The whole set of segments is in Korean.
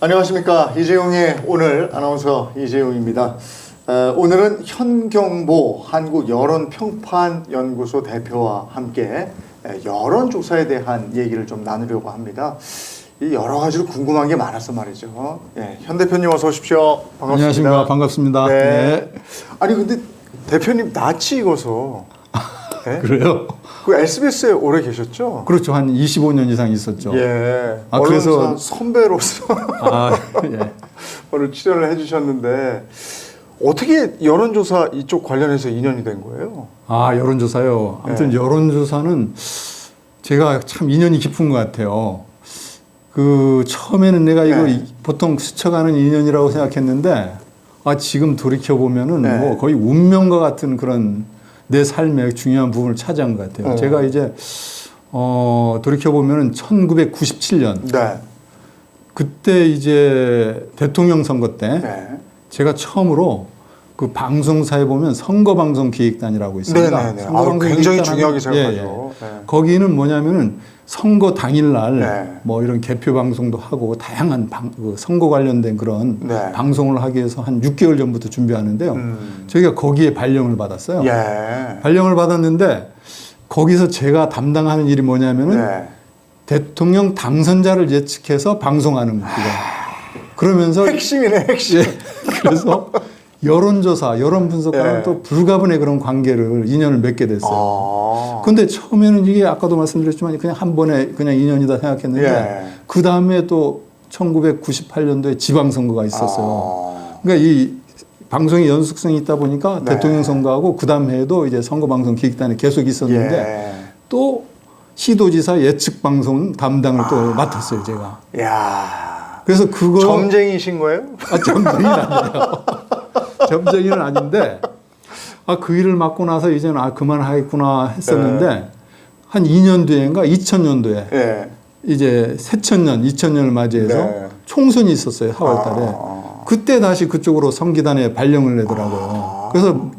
안녕하십니까. 이재용의 오늘 아나운서 이재용입니다. 오늘은 현경보 한국여론평판연구소 대표와 함께 여론조사에 대한 얘기를 좀 나누려고 합니다. 이 여러 가지로 궁금한 게 많아서 말이죠. 현 대표님 어서 오십시오. 반갑습니다. 안녕하십니까. 반갑습니다. 네. 네. 아니 근데 대표님 낯이 익어서 네? 그래요? 그 SBS에 오래 계셨죠? 그렇죠. 한 25년 이상 있었죠. 예. 그래서 언론사 선배로서 예. 오늘 출연을 해주셨는데 어떻게 여론조사 이쪽 관련해서 인연이 된 거예요? 여론조사요. 아무튼 네. 여론조사는 제가 참 인연이 깊은 것 같아요. 처음에는 내가 이거 네. 보통 스쳐가는 인연이라고 생각했는데 지금 돌이켜 보면은 네. 뭐 거의 운명과 같은 그런 내 삶의 중요한 부분을 차지한 것 같아요. 제가 이제 돌이켜 보면은 1997년 네. 그때 이제 대통령 선거 때 네. 제가 처음으로 그 방송사에 보면 선거방송기획단이라고 있습니다. 네네네. 굉장히 중요하게 생각하죠. 네. 거기는 뭐냐면은 선거 당일날 네. 뭐 이런 개표 방송도 하고 다양한 선거 관련된 그런 네. 방송을 하기 위해서 한 6개월 전부터 준비하는데요. 저희가 거기에 발령을 받았어요. 예. 발령을 받았는데 거기서 제가 담당하는 일이 뭐냐면은 네. 대통령 당선자를 예측해서 방송하는 겁니다. 그러면서 핵심이네, 핵심. 그래서 여론조사, 여론분석과는 예. 또 불가분의 그런 관계를 인연을 맺게 됐어요. 아. 근데 처음에는 이게 아까도 말씀드렸지만 그냥 한 번에 그냥 인연이다 생각했는데 예. 그 다음에 또 1998년도에 지방선거가 있었어요. 아. 그러니까 이 방송의 연속성이 있다 보니까 네. 대통령 선거하고 그 다음 해에도 이제 선거방송 기획단에 계속 있었는데 예. 또 시도지사 예측방송 담당을 또 맡았어요, 제가. 야. 그래서 그거. 점쟁이신 거예요? 점쟁이는 아니에요. 점쟁이는 아닌데, 그 일을 맡고 나서 이제는 그만하겠구나 했었는데, 한 2년 뒤인가 2000년도에 예. 이제 새천년, 2000년을 맞이해서 네. 총선이 있었어요, 4월 달에. 그때 다시 그쪽으로 선기단에 발령을 내더라고요. 그래서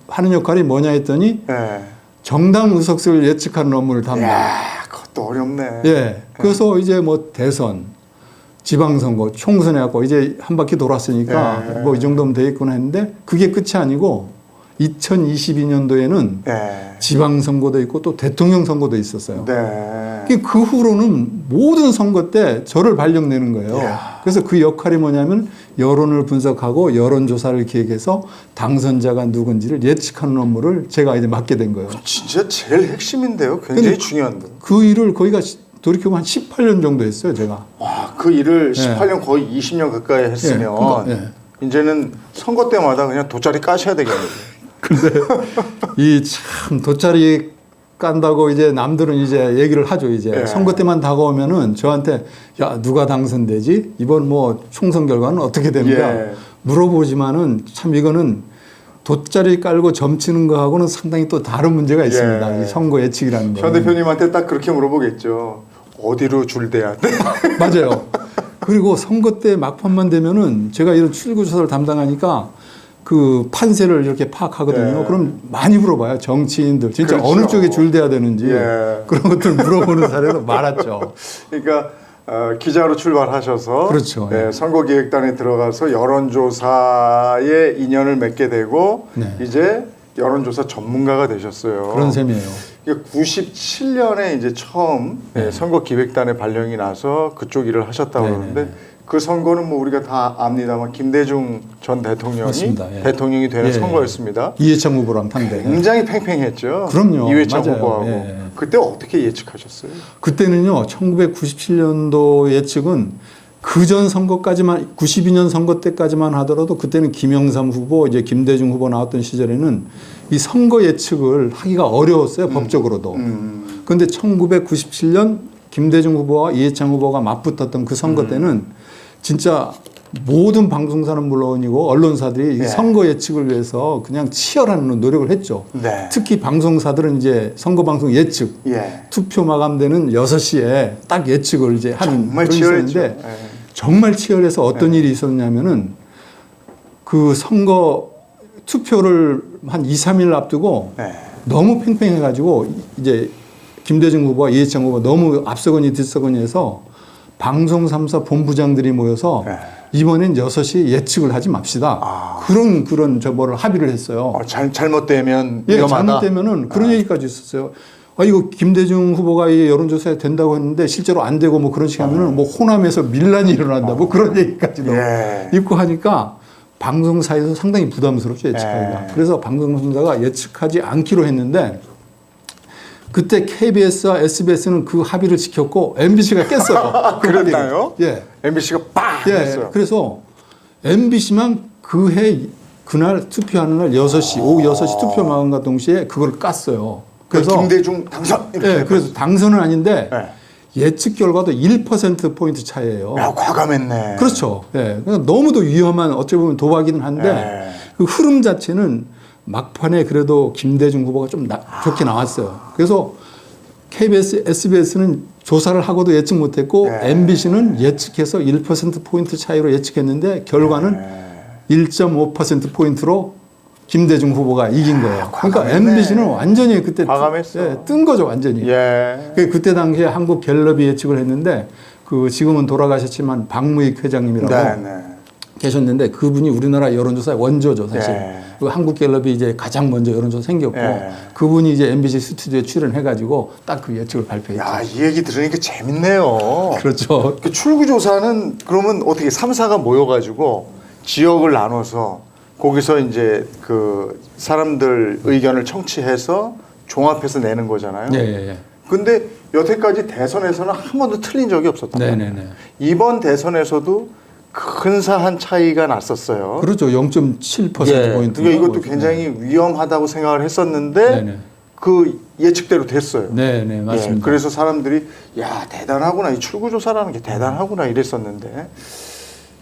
하는 역할이 뭐냐 했더니, 예. 정당 의석수를 예측하는 업무를 담당. 야, 그것도 어렵네. 예. 그래서 이제 뭐 대선, 지방선거, 총선 해갖고 이제 한 바퀴 돌았으니까 예. 뭐 이 정도면 되겠구나 했는데 그게 끝이 아니고 2022년도에는 예. 지방선거도 있고 또 대통령 선거도 있었어요. 네. 그 후로는 모든 선거 때 저를 발령내는 거예요. 이야. 그래서 그 역할이 뭐냐면 여론을 분석하고 여론조사를 기획해서 당선자가 누군지를 예측하는 업무를 제가 이제 맡게 된 거예요. 진짜 제일 핵심인데요. 굉장히 중요한데. 그 일을 거기가 돌이켜보면 한 18년 정도 했어요, 제가. 와, 그 일을 18년 거의 20년 가까이 했으면 그러니까, 이제는 선거 때마다 그냥 돗자리 까셔야 되겠네요. 근데 이 참 돗자리 깐다고 이제 남들은 이제 얘기를 하죠. 이제 예. 선거 때만 다가오면은 저한테 야 누가 당선되지? 이번 뭐 총선 결과는 어떻게 됩니까? 예. 물어보지만은 참 이거는 돗자리 깔고 점치는 거하고는 상당히 또 다른 문제가 있습니다. 예. 이 선거 예측이라는 거. 현 대표님한테 딱 그렇게 물어보겠죠. 어디로 줄대야 돼? 맞아요. 그리고 선거 때 막판만 되면은 제가 이런 출구조사를 담당하니까 그 판세를 이렇게 파악하거든요. 예. 그럼 많이 물어봐요. 정치인들. 진짜 그렇죠. 어느 쪽에 줄대야 되는지 예. 그런 것들 물어보는 사례도 많았죠. 그러니까 기자로 출발하셔서 그렇죠. 네, 선거기획단에 들어가서 여론조사에 인연을 맺게 되고 네. 이제 여론조사 전문가가 되셨어요. 그런 셈이에요. 97년에 이제 처음 선거기획단에 발령이 나서 그쪽 일을 하셨다고 네, 그러는데 네. 그 선거는 뭐 우리가 다 압니다만 김대중 전 대통령이 맞습니다. 예. 대통령이 되는 예. 선거였습니다. 이해창 후보랑 상대. 굉장히 팽팽했죠. 그럼요. 이회창 맞아요. 후보하고. 예. 그때 어떻게 예측하셨어요? 그때는요. 1997년도 예측은 그전 선거까지만 92년 선거 때까지만 하더라도 그때는 김영삼 후보, 이제 김대중 후보 나왔던 시절에는 이 선거 예측을 하기가 어려웠어요. 법적으로도. 그런데 1997년 김대중 후보와 이해창 후보가 맞붙었던 그 선거 때는 진짜 모든 방송사는 물론이고 언론사들이 이 선거 예측을 위해서 그냥 치열한 노력을 했죠. 네. 특히 방송사들은 이제 선거 방송 예측, 예. 투표 마감되는 6시에 딱 예측을 이제 하는 정말 그런 치열했죠. 시절인데 정말 치열해서 어떤 일이 있었냐면은 그 선거 투표를 한 2, 3일 앞두고 너무 팽팽해가지고 이제 김대중 후보와 이해창 후보가 너무 앞서거니 뒤서거니 해서 방송 3사 본부장들이 모여서 네. 이번엔 6시 예측을 하지 맙시다. 그런 저거를 합의를 했어요. 잘못되면 예, 위험하다. 잘못되면은 그런 얘기까지 있었어요. 이거 김대중 후보가 이 여론조사에 된다고 했는데 실제로 안 되고 뭐 그런 식으로 하면은 뭐 호남에서 밀란이 일어난다 뭐 그런 얘기까지도 예. 있고 하니까 방송사에서 상당히 부담스럽죠, 예측하기가. 예. 그래서 방송사가 예측하지 않기로 했는데 그때 KBS와 SBS는 그 합의를 지켰고 MBC가 깼어요. 그 그랬나요? 합의를. 예. MBC가 빵 예. 했어요. 그래서 MBC만 그날 투표하는 날 6시, 오후 6시 투표 마감과 동시에 그걸 깠어요. 그래서 김대중 당선. 예, 그래서 당선은 아닌데 네. 예측 결과도 1%포인트 차이예요. 야, 과감했네. 그렇죠. 예. 그러니까 너무도 위험한 어찌 보면 도박이긴 한데 네. 그 흐름 자체는 막판에 그래도 김대중 후보가 좀 좋게 나왔어요. 그래서 KBS, SBS는 조사를 하고도 예측 못했고 네. MBC는 예측해서 1%포인트 차이로 예측했는데 결과는 1.5%포인트로 김대중 후보가 이긴 거예요. 그러니까 과감했네. MBC는 완전히 그때 과감했어. 예, 뜬 거죠, 완전히. 예. 그때 당시에 한국 갤럽이 예측을 했는데 그 지금은 돌아가셨지만 박무익 회장님이라고 네, 네. 계셨는데 그분이 우리나라 여론조사의 원조죠, 사실. 예. 그 한국갤럽이 이제 가장 먼저 여론조사 생겼고 예. 그분이 이제 MBC 스튜디오에 출연해가지고 딱 그 예측을 발표했죠. 야, 이 얘기 들으니까 재밌네요. 그렇죠. 그 출구조사는 그러면 어떻게 3사가 모여가지고 지역을 나눠서 거기서 이제 그 사람들 의견을 청취해서 종합해서 내는 거잖아요. 예, 예, 예. 근데 여태까지 대선에서는 한 번도 틀린 적이 없었단 네, 말이에요. 네, 네. 이번 대선에서도 근사한 차이가 났었어요. 그렇죠. 0.7% 예. 포인트. 그러니까 이것도 굉장히 위험하다고 생각을 했었는데 네, 네. 그 예측대로 됐어요. 네, 네, 맞습니다. 예, 그래서 사람들이 야 대단하구나 이 출구조사라는 게 대단하구나 이랬었는데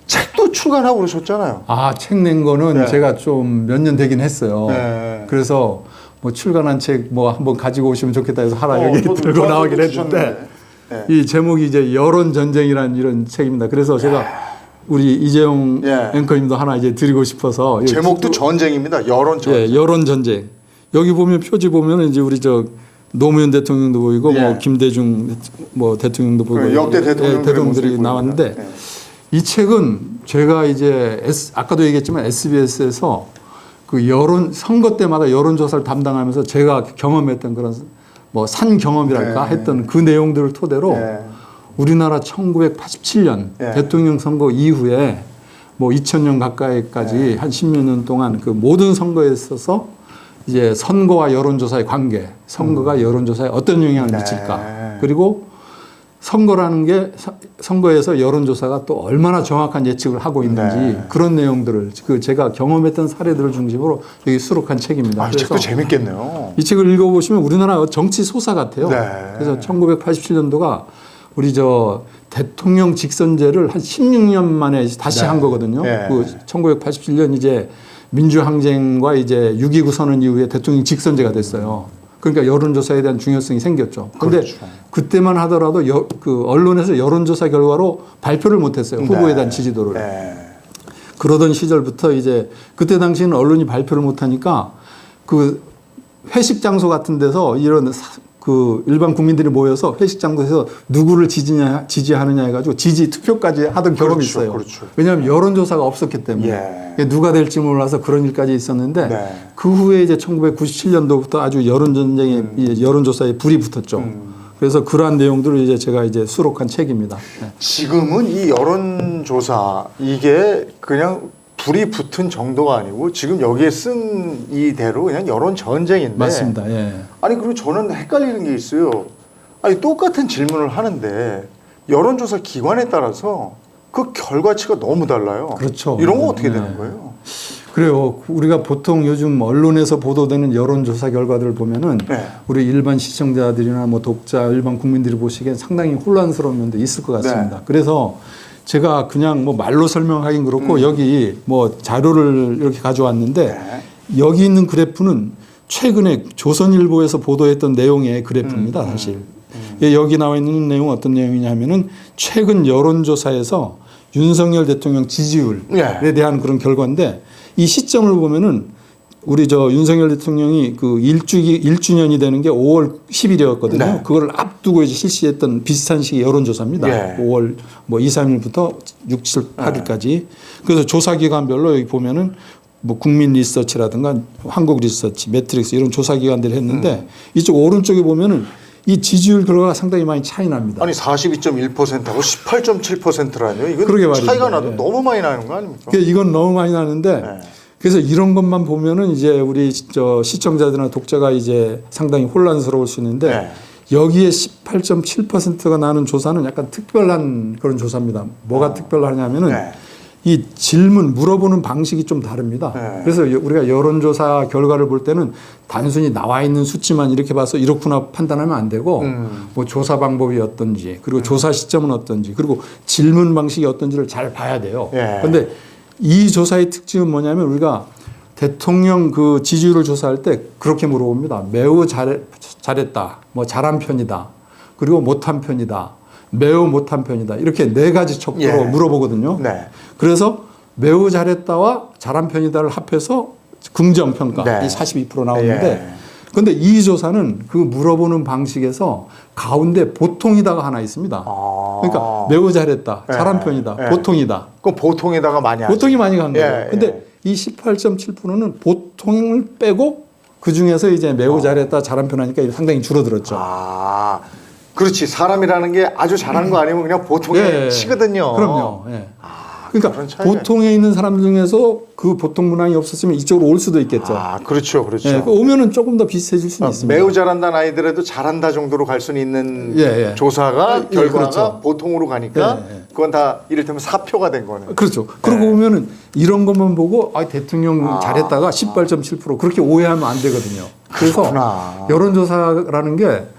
책도 출간하고 그러셨잖아요. 아, 책 낸 거는 네. 제가 좀 몇 년 되긴 했어요. 네. 그래서 뭐 출간한 책 뭐 한번 가지고 오시면 좋겠다 해서 하나 여기 저도 들고 저한테도 나오긴 했는데 주셨는데. 네. 이 제목이 이제 여론 전쟁이라는 이런 책입니다. 그래서 제가 우리 이재용 예. 앵커님도 하나 이제 드리고 싶어서 제목도 전쟁입니다. 여론 전쟁. 예, 여론 전쟁. 여기 보면 표지 보면 이제 우리 저 노무현 대통령도 보이고 예. 뭐 김대중 뭐 대통령도 보이고 역대 대통령들의 대통령들이 모습이 나왔는데 보입니다. 예. 이 책은 제가 이제 아까도 얘기했지만 SBS에서 그 여론 선거 때마다 여론조사를 담당하면서 제가 경험했던 그런 뭐 산 경험이랄까 네. 했던 그 내용들을 토대로 예. 우리나라 1987년 예. 대통령 선거 이후에 뭐 2000년 가까이까지 한 10여 년 동안 그 모든 선거에 있어서 이제 선거와 여론조사의 관계, 선거가 여론조사에 어떤 영향을 네. 미칠까, 그리고 선거라는 게 선거에서 여론조사가 또 얼마나 정확한 예측을 하고 있는지 네. 그런 내용들을 그 제가 경험했던 사례들을 중심으로 여기 수록한 책입니다. 아, 이 책도 재밌겠네요. 이 책을 읽어보시면 우리나라 정치 소사 같아요. 네. 그래서 1987년도가 우리 저 대통령 직선제를 한 16년 만에 다시 네. 한 거거든요. 네. 그 1987년 이제 민주항쟁과 이제 6.29 선언 이후에 대통령 직선제가 됐어요. 그러니까 여론조사에 대한 중요성이 생겼죠. 그런데 그렇죠. 그때만 하더라도 그 언론에서 여론조사 결과로 발표를 못했어요. 후보에 대한 네. 지지도를. 네. 그러던 시절부터 이제 그때 당시에는 언론이 발표를 못하니까 그 회식 장소 같은 데서 이런 그 일반 국민들이 모여서 회식 장소에서 누구를 지지하느냐 해가지고 지지 투표까지 하던 경험이 그렇죠, 있어요. 그렇죠. 왜냐하면 여론조사가 없었기 때문에 예. 누가 될지 몰라서 그런 일까지 있었는데 네. 그 후에 이제 1997년도부터 아주 여론전쟁에 여론조사에 불이 붙었죠. 그래서 그러한 내용들을 이제 제가 이제 수록한 책입니다. 네. 지금은 이 여론조사 이게 그냥 불이 붙은 정도가 아니고 지금 여기에 쓴 이대로 그냥 여론 전쟁인데. 맞습니다. 예. 아니 그리고 저는 헷갈리는 게 있어요. 아니 똑같은 질문을 하는데 여론조사 기관에 따라서 그 결과치가 너무 달라요. 그렇죠. 이런 거 어떻게 네. 되는 거예요? 그래요. 우리가 보통 요즘 언론에서 보도되는 여론조사 결과들을 보면은 네. 우리 일반 시청자들이나 뭐 독자, 일반 국민들이 보시기엔 상당히 혼란스러운 면도 있을 것 같습니다. 네. 그래서 제가 그냥 뭐 말로 설명하긴 그렇고 여기 뭐 자료를 이렇게 가져왔는데 네. 여기 있는 그래프는 최근에 조선일보에서 보도했던 내용의 그래프입니다, 사실. 예, 여기 나와 있는 내용은 어떤 내용이냐 하면은 최근 여론조사에서 윤석열 대통령 지지율에 예. 대한 그런 결과인데 이 시점을 보면은 우리 저 윤석열 대통령이 그 1주년이 되는 게 5월 10일이었거든요. 네. 그걸 앞두고 이제 실시했던 비슷한 시기 여론조사입니다. 예. 5월 뭐 2, 3일부터 6, 7, 8일까지. 그래서 조사 기관별로 여기 보면은 뭐 국민 리서치라든가 한국 리서치, 매트릭스 이런 조사 기관들이 했는데 이쪽 오른쪽에 보면은 이 지지율 결과가 상당히 많이 차이 납니다. 아니 42.1%하고 18.7%라뇨. 이건 그러게 말이죠. 차이가 나도 예. 너무 많이 나는 거 아닙니까? 그러니까 이건 너무 많이 나는데 네. 그래서 이런 것만 보면은 이제 우리 저 시청자들이나 독자가 이제 상당히 혼란스러울 수 있는데 네. 여기에 18.7%가 나는 조사는 약간 특별한 그런 조사입니다. 뭐가 특별하냐면은 네. 이 질문 물어보는 방식이 좀 다릅니다. 네. 그래서 우리가 여론조사 결과를 볼 때는 단순히 나와 있는 수치만 이렇게 봐서 이렇구나 판단하면 안 되고 뭐 조사 방법이 어떤지 그리고 조사 시점은 어떤지 그리고 질문 방식이 어떤지를 잘 봐야 돼요. 예. 그런데 이 조사의 특징은 뭐냐면 우리가 대통령 그 지지율을 조사할 때 그렇게 물어봅니다. 매우 잘했다, 뭐 잘한 편이다, 그리고 못한 편이다, 매우 못한 편이다 이렇게 네 가지 척도로 예. 물어보거든요. 네. 그래서 매우 잘했다와 잘한 편이다를 합해서 긍정 평가 네. 이 42% 나오는데 예. 근데 이 조사는 그 물어보는 방식에서 가운데 보통이다가 하나 있습니다. 아. 그러니까 매우 잘했다, 예. 잘한 편이다, 예. 보통이다. 그럼 보통에다가 많이 하죠. 보통이 많이 간 거예요. 예, 근데 예. 이 18.7%는 보통을 빼고 그 중에서 이제 매우 잘했다, 잘한 편 하니까 상당히 줄어들었죠. 아, 그렇지. 사람이라는 게 아주 잘하는 거 아니면 그냥 보통에 예. 치거든요. 그럼요. 예. 그런 그러니까 차이가 보통에 있는 사람 중에서 그 보통 문항이 없었으면 이쪽으로 올 수도 있겠죠. 아, 그렇죠, 그렇죠. 예, 그 오면은 조금 더 비슷해질 수는 있습니다. 매우 잘한다는 아이들에도 잘한다 정도로 갈 수는 있는 예, 예. 조사가 예, 결과가 그렇죠. 보통으로 가니까 예, 예. 그건 다 이를테면 사표가 된 거네. 그렇죠. 그러고 네. 보면은 이런 것만 보고 대통령 잘했다가 18.7% 그렇게 오해하면 안 되거든요. 그래서 그렇구나. 여론조사라는 게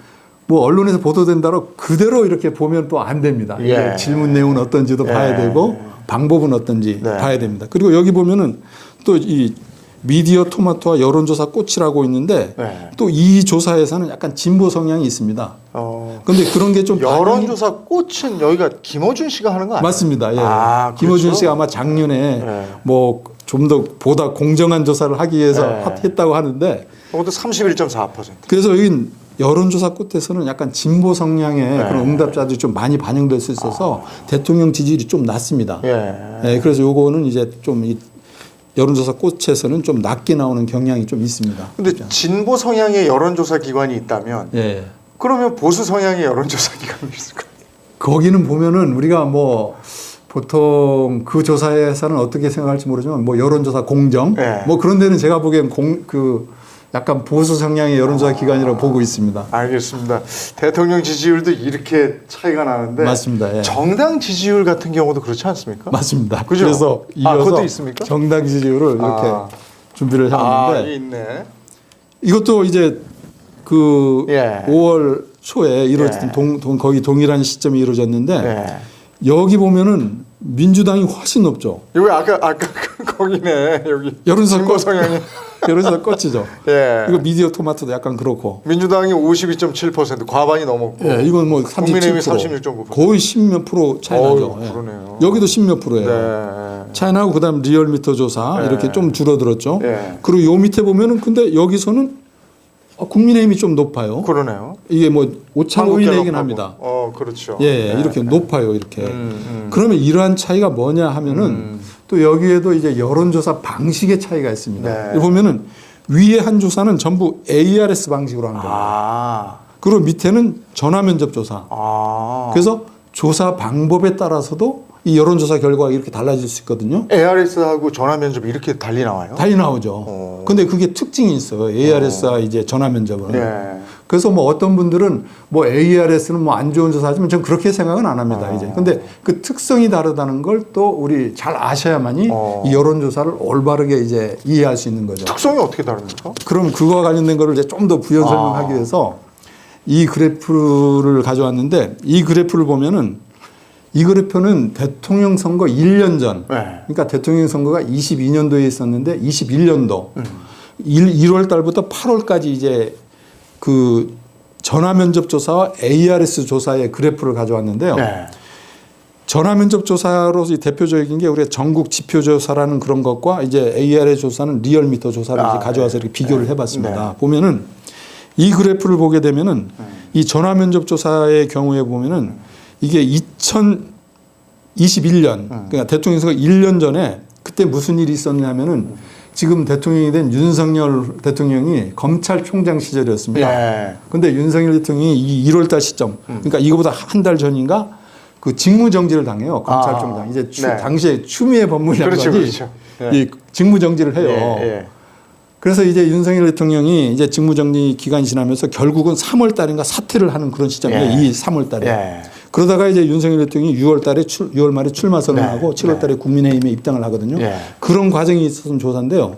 뭐 언론에서 보도된다로 그대로 이렇게 보면 또 안 됩니다. 예. 이게 질문 내용은 어떤지도 예. 봐야 되고 방법은 어떤지 네. 봐야 됩니다. 그리고 여기 보면은 또 이 미디어 토마토와 여론조사 꽃이라고 있는데 네. 또 이 조사에서는 약간 진보 성향이 있습니다. 근데 그런 게 좀 여론조사 꽃은 여기가 김어준 씨가 하는 거 아니에요? 맞습니다. 예. 아, 김어준 그렇죠? 씨가 아마 작년에 네. 뭐 좀 더 보다 공정한 조사를 하기 위해서 네. 했다고 하는데 그것도 31.4%. 그래서 여긴 여론조사 끝에서는 약간 진보 성향의 네. 그런 응답자들이 좀 많이 반영될 수 있어서 대통령 지지율이 좀 낮습니다. 예. 예, 그래서 요거는 이제 좀 이 여론조사 꽃에서는 좀 낮게 나오는 경향이 좀 있습니다. 근데 진보 성향의 여론조사 기관이 있다면 예. 그러면 보수 성향의 여론조사 기관이 있을까? 거기는 보면은 우리가 뭐 보통 그 조사에서는 어떻게 생각할지 모르지만 뭐 여론조사 공정 네. 뭐 그런 데는 제가 보기엔 약간 보수 성향의 여론조사 기관이라고 보고 있습니다. 알겠습니다. 대통령 지지율도 이렇게 차이가 나는데 맞습니다. 예. 정당 지지율 같은 경우도 그렇지 않습니까? 맞습니다. 그죠? 그래서 이어서 그것도 있습니까? 정당 지지율을 이렇게 준비를 해왔는데 이게 있네. 이것도 이제 그 예. 5월 초에 이루어진 예. 거의 동일한 시점이 이루어졌는데 예. 여기 보면은 민주당이 훨씬 높죠. 여기 아까 거기네 여기 여론조사 진보 꽃. 성향이 여론조사 꽃이죠. 예. 이거 미디어 토마토도 약간 그렇고. 민주당이 52.7% 과반이 넘었고 예, 이건 뭐 37%. 국민의힘이 36.9%. 거의 10몇 프로 차이 나죠. 예. 그러네요. 여기도 10몇 프로예요. 네. 차이 나고 그다음 리얼미터 조사 네. 이렇게 좀 줄어들었죠. 네. 그리고 요 밑에 보면은 근데 여기서는 국민의힘이 좀 높아요. 그러네요. 이게 뭐 오차범위 내긴 한국갤럽하고. 합니다. 그렇죠. 예, 네. 이렇게 높아요, 이렇게. 음. 그러면 이러한 차이가 뭐냐 하면은 또 여기에도 이제 여론조사 방식의 차이가 있습니다. 네. 여기 보면은 위에 한 조사는 전부 ARS 방식으로 한 거예요. 아. 그리고 밑에는 전화 면접 조사. 아. 그래서 조사 방법에 따라서도 이 여론조사 결과가 이렇게 달라질 수 있거든요. ARS하고 전화 면접 이렇게 달리 나와요? 달리 나오죠. 근데 그게 특징이 있어요. ARS와 이제 전화 면접은. 예. 그래서 뭐 어떤 분들은 뭐 ARS는 뭐 안 좋은 조사지만 저는 그렇게 생각은 안 합니다. 이제. 근데 그 특성이 다르다는 걸 또 우리 잘 아셔야만이 이 여론조사를 올바르게 이제 이해할 수 있는 거죠. 특성이 어떻게 다릅니까? 그럼 그거와 관련된 거를 이제 좀 더 부연 설명하기 위해서 이 그래프를 가져왔는데 이 그래프를 보면은 이 그래프는 대통령 선거 1년 전, 네. 그러니까 대통령 선거가 22년도에 있었는데 21년도 1월 달부터 8월까지 이제 그 전화 면접 조사와 ARS 조사의 그래프를 가져왔는데요. 네. 전화면접 조사로서 대표적인 게 우리가 전국 지표 조사라는 그런 것과 이제 ARS 조사는 리얼미터 조사를 이제 가져와서 이렇게 비교를 해봤습니다. 보면은 이 그래프를 보게 되면은 이 전화면접 조사의 경우에 보면은 이게 2021년 그러니까 대통령 선거 1년 전에 그때 무슨 일이 있었냐면은 지금 대통령이 된 윤석열 대통령이 검찰총장 시절이었습니다. 그런데 윤석열 대통령이 이 1월달 시점 그러니까 이거보다 한 달 전인가 그 직무정지를 당해요. 검찰총장. 이제 당시에 추미애 법무장관이 그렇죠. 이 직무정지를 해요. 그래서 이제 윤석열 대통령이 이제 직무정지 기간이 지나면서 결국은 3월 달인가 사퇴를 하는 그런 시점이에요. 이 3월 달에. 그러다가 이제 윤석열 대통령이 6월 말에 출마 선언하고 7월 달에 국민의힘에 입당을 하거든요. 그런 과정이 있었던 조사인데요.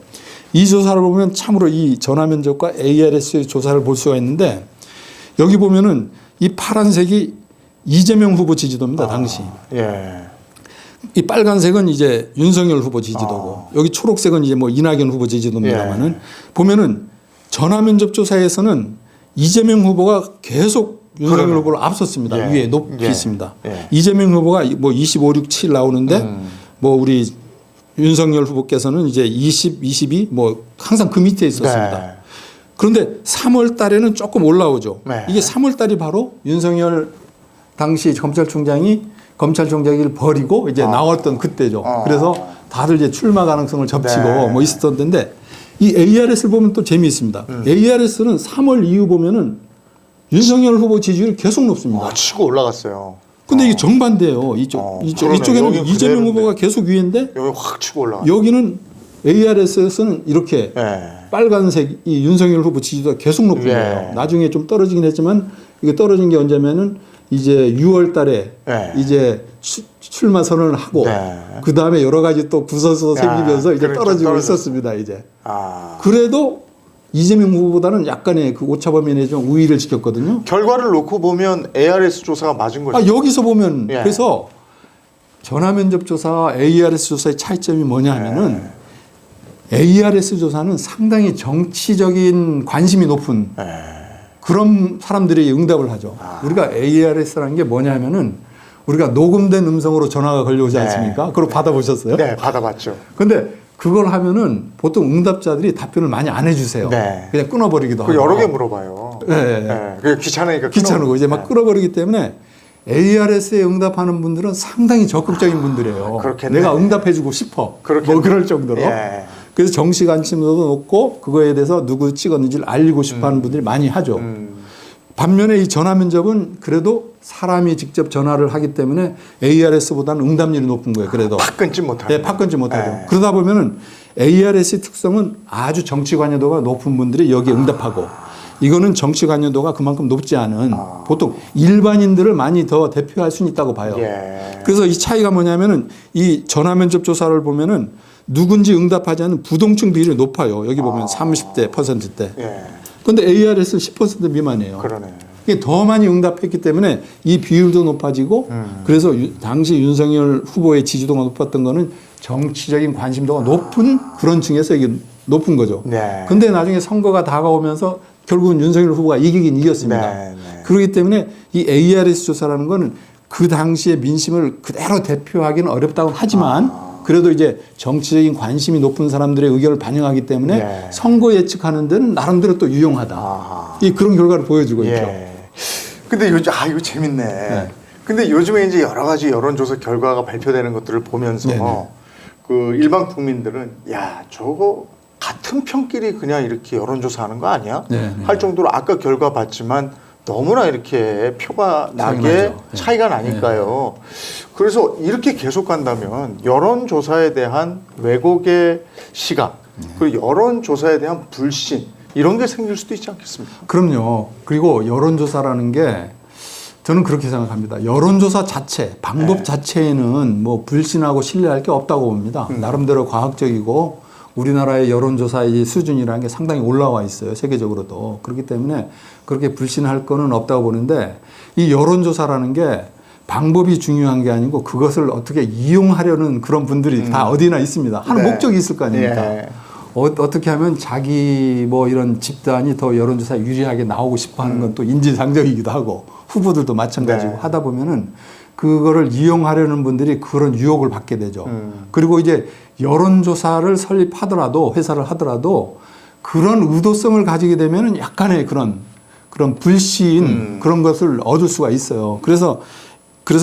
이 조사를 보면 참으로 이 전화면접과 ARS 조사를 볼 수가 있는데 여기 보면은 이 파란색이 이재명 후보 지지도입니다. 당시. 이 빨간색은 이제 윤석열 후보 지지도고 여기 초록색은 이제 뭐 이낙연 후보 지지도입니다만은 보면은 전화면접 조사에서는 이재명 후보가 계속 윤석열 후보를 앞섰습니다. 위에 높이 있습니다. 이재명 후보가 뭐 25, 6, 7 나오는데 뭐 우리 윤석열 후보께서는 이제 20, 22 뭐 항상 그 밑에 있었습니다. 그런데 3월 달에는 조금 올라오죠. 이게 3월 달이 바로 윤석열 당시 검찰총장을 버리고 이제 나왔던 그때죠. 그래서 다들 이제 출마 가능성을 접치고 뭐 있었던 데인데 이 ARS를 보면 또 재미있습니다. ARS는 3월 이후 보면은 윤석열 후보 지지율이 계속 높습니다. 치고 올라갔어요. 근데 이게 정반대예요. 이쪽에는 이재명 후보가 계속 위인데 여기 확 치고 올라가. 여기는 ARS에서는 이렇게 빨간색 이 윤석열 후보 지지도가 계속 높은 거예요. 나중에 좀 떨어지긴 했지만 이게 떨어진 게 언제면은 이제 6월 달에 이제 출마 선언을 하고 그 다음에 여러 가지 또 구설수 생기면서 이제 떨어지고 있었습니다. 이제. 그래도 이재명 후보보다는 약간의 그 오차범위 좀 우위를 지켰거든요. 결과를 놓고 보면 ARS 조사가 맞은 거죠. 여기서 보면 그래서 전화면접 조사와 ARS 조사의 차이점이 뭐냐 하면은 ARS 조사는 상당히 정치적인 관심이 높은 그런 사람들이 응답을 하죠. 우리가 ARS라는 게 뭐냐 하면은 우리가 녹음된 음성으로 전화가 걸려오지 않습니까? 그걸 받아보셨어요? 네, 받아봤죠. 근데 그걸 하면은 보통 응답자들이 답변을 많이 안 해주세요. 그냥 끊어버리기도 하고. 여러 개 물어봐요. 그게 귀찮으니까. 귀찮고 이제 막 끊어버리기 때문에 ARS에 응답하는 분들은 상당히 적극적인 분들이에요. 내가 응답해주고 싶어. 뭐 그럴 정도로. 그래서 정치 관심도도 높고 그거에 대해서 누구 찍었는지를 알리고 싶어하는 분들이 많이 하죠. 반면에 이 전화 면접은 그래도 사람이 직접 전화를 하기 때문에 ARS보다는 응답률이 높은 거예요. 그래도 팍 끊지 못하죠. 팍 끊지 못하죠. 그러다 보면은 ARS의 특성은 아주 정치 관여도가 높은 분들이 여기에 응답하고 이거는 정치 관여도가 그만큼 높지 않은 보통 일반인들을 많이 더 대표할 수는 있다고 봐요. 그래서 이 차이가 뭐냐면은 이 전화 면접 조사를 보면은 누군지 응답하지 않는 부동층 비율이 높아요. 여기 보면 30대 %대. 그런데 ARS는 10% 미만이에요. 그러네. 이게 더 많이 응답했기 때문에 이 비율도 높아지고 그래서 당시 윤석열 후보의 지지도가 높았던 거는 정치적인 관심도가 높은 그런 층에서 이게 높은 거죠. 근데 나중에 선거가 다가오면서 결국은 윤석열 후보가 이기긴 이겼습니다. 그렇기 때문에 이 ARS 조사라는 거는 그 당시의 민심을 그대로 대표하기는 어렵다고 하지만 그래도 이제 정치적인 관심이 높은 사람들의 의견을 반영하기 때문에 선거 예측하는 데는 나름대로 또 유용하다. 이 그런 결과를 보여주고 있죠. 근데 요즘 이거 재밌네. 근데 요즘에 이제 여러 가지 여론조사 결과가 발표되는 것들을 보면서 그 일반 국민들은 야 저거 같은 편끼리 그냥 이렇게 여론조사하는 거 아니야? 할 정도로 아까 결과 봤지만 너무나 이렇게 표가 나게 차이가 나니까요. 그래서 이렇게 계속 간다면 여론조사에 대한 왜곡의 시각 그리고 여론조사에 대한 불신 이런 게 생길 수도 있지 않겠습니까? 그럼요. 그리고 여론조사라는 게 저는 그렇게 생각합니다. 여론조사 자체, 방법 자체에는 뭐 불신하고 신뢰할 게 없다고 봅니다. 나름대로 과학적이고 우리나라의 여론조사의 수준이라는 게 상당히 올라와 있어요. 세계적으로도. 그렇기 때문에 그렇게 불신할 거는 없다고 보는데 이 여론조사라는 게 방법이 중요한 게 아니고 그것을 어떻게 이용하려는 그런 분들이 다 어디나 있습니다. 하는 목적이 있을 거 아닙니까? 어떻게 하면 자기 뭐 이런 집단이 더 여론조사에 유리하게 나오고 싶어 하는 건 또 인지상정이기도 하고 후보들도 마찬가지고 하다 보면은 그거를 이용하려는 분들이 그런 유혹을 받게 되죠. 그리고 이제 여론조사를 설립하더라도 회사를 하더라도 그런 의도성을 가지게 되면은 약간의 그런 불신 그런 것을 얻을 수가 있어요. 그래서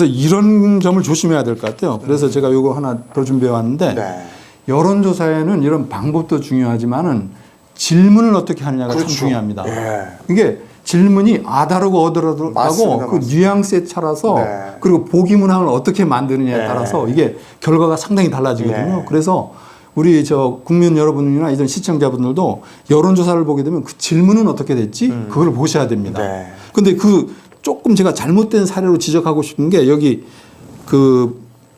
이런 점을 조심해야 될 것 같아요. 그래서 제가 요거 하나 더 준비해 왔는데 네. 여론조사에는 이런 방법도 중요하지만은 질문을 어떻게 하느냐가 그렇죠. 참 중요합니다. 예. 이게 질문이 다르고 어다르고 맞습니다, 그 맞습니다. 뉘앙스에 따라서 네. 그리고 보기 문항을 어떻게 만드느냐에 네. 따라서 이게 결과가 상당히 달라지거든요. 네. 그래서 우리 국민 여러분이나 이런 시청자분들도 여론조사를 보게 되면 그 질문은 어떻게 됐지? 그걸 보셔야 됩니다. 네. 근데 조금 제가 잘못된 사례로 지적하고 싶은 게 여기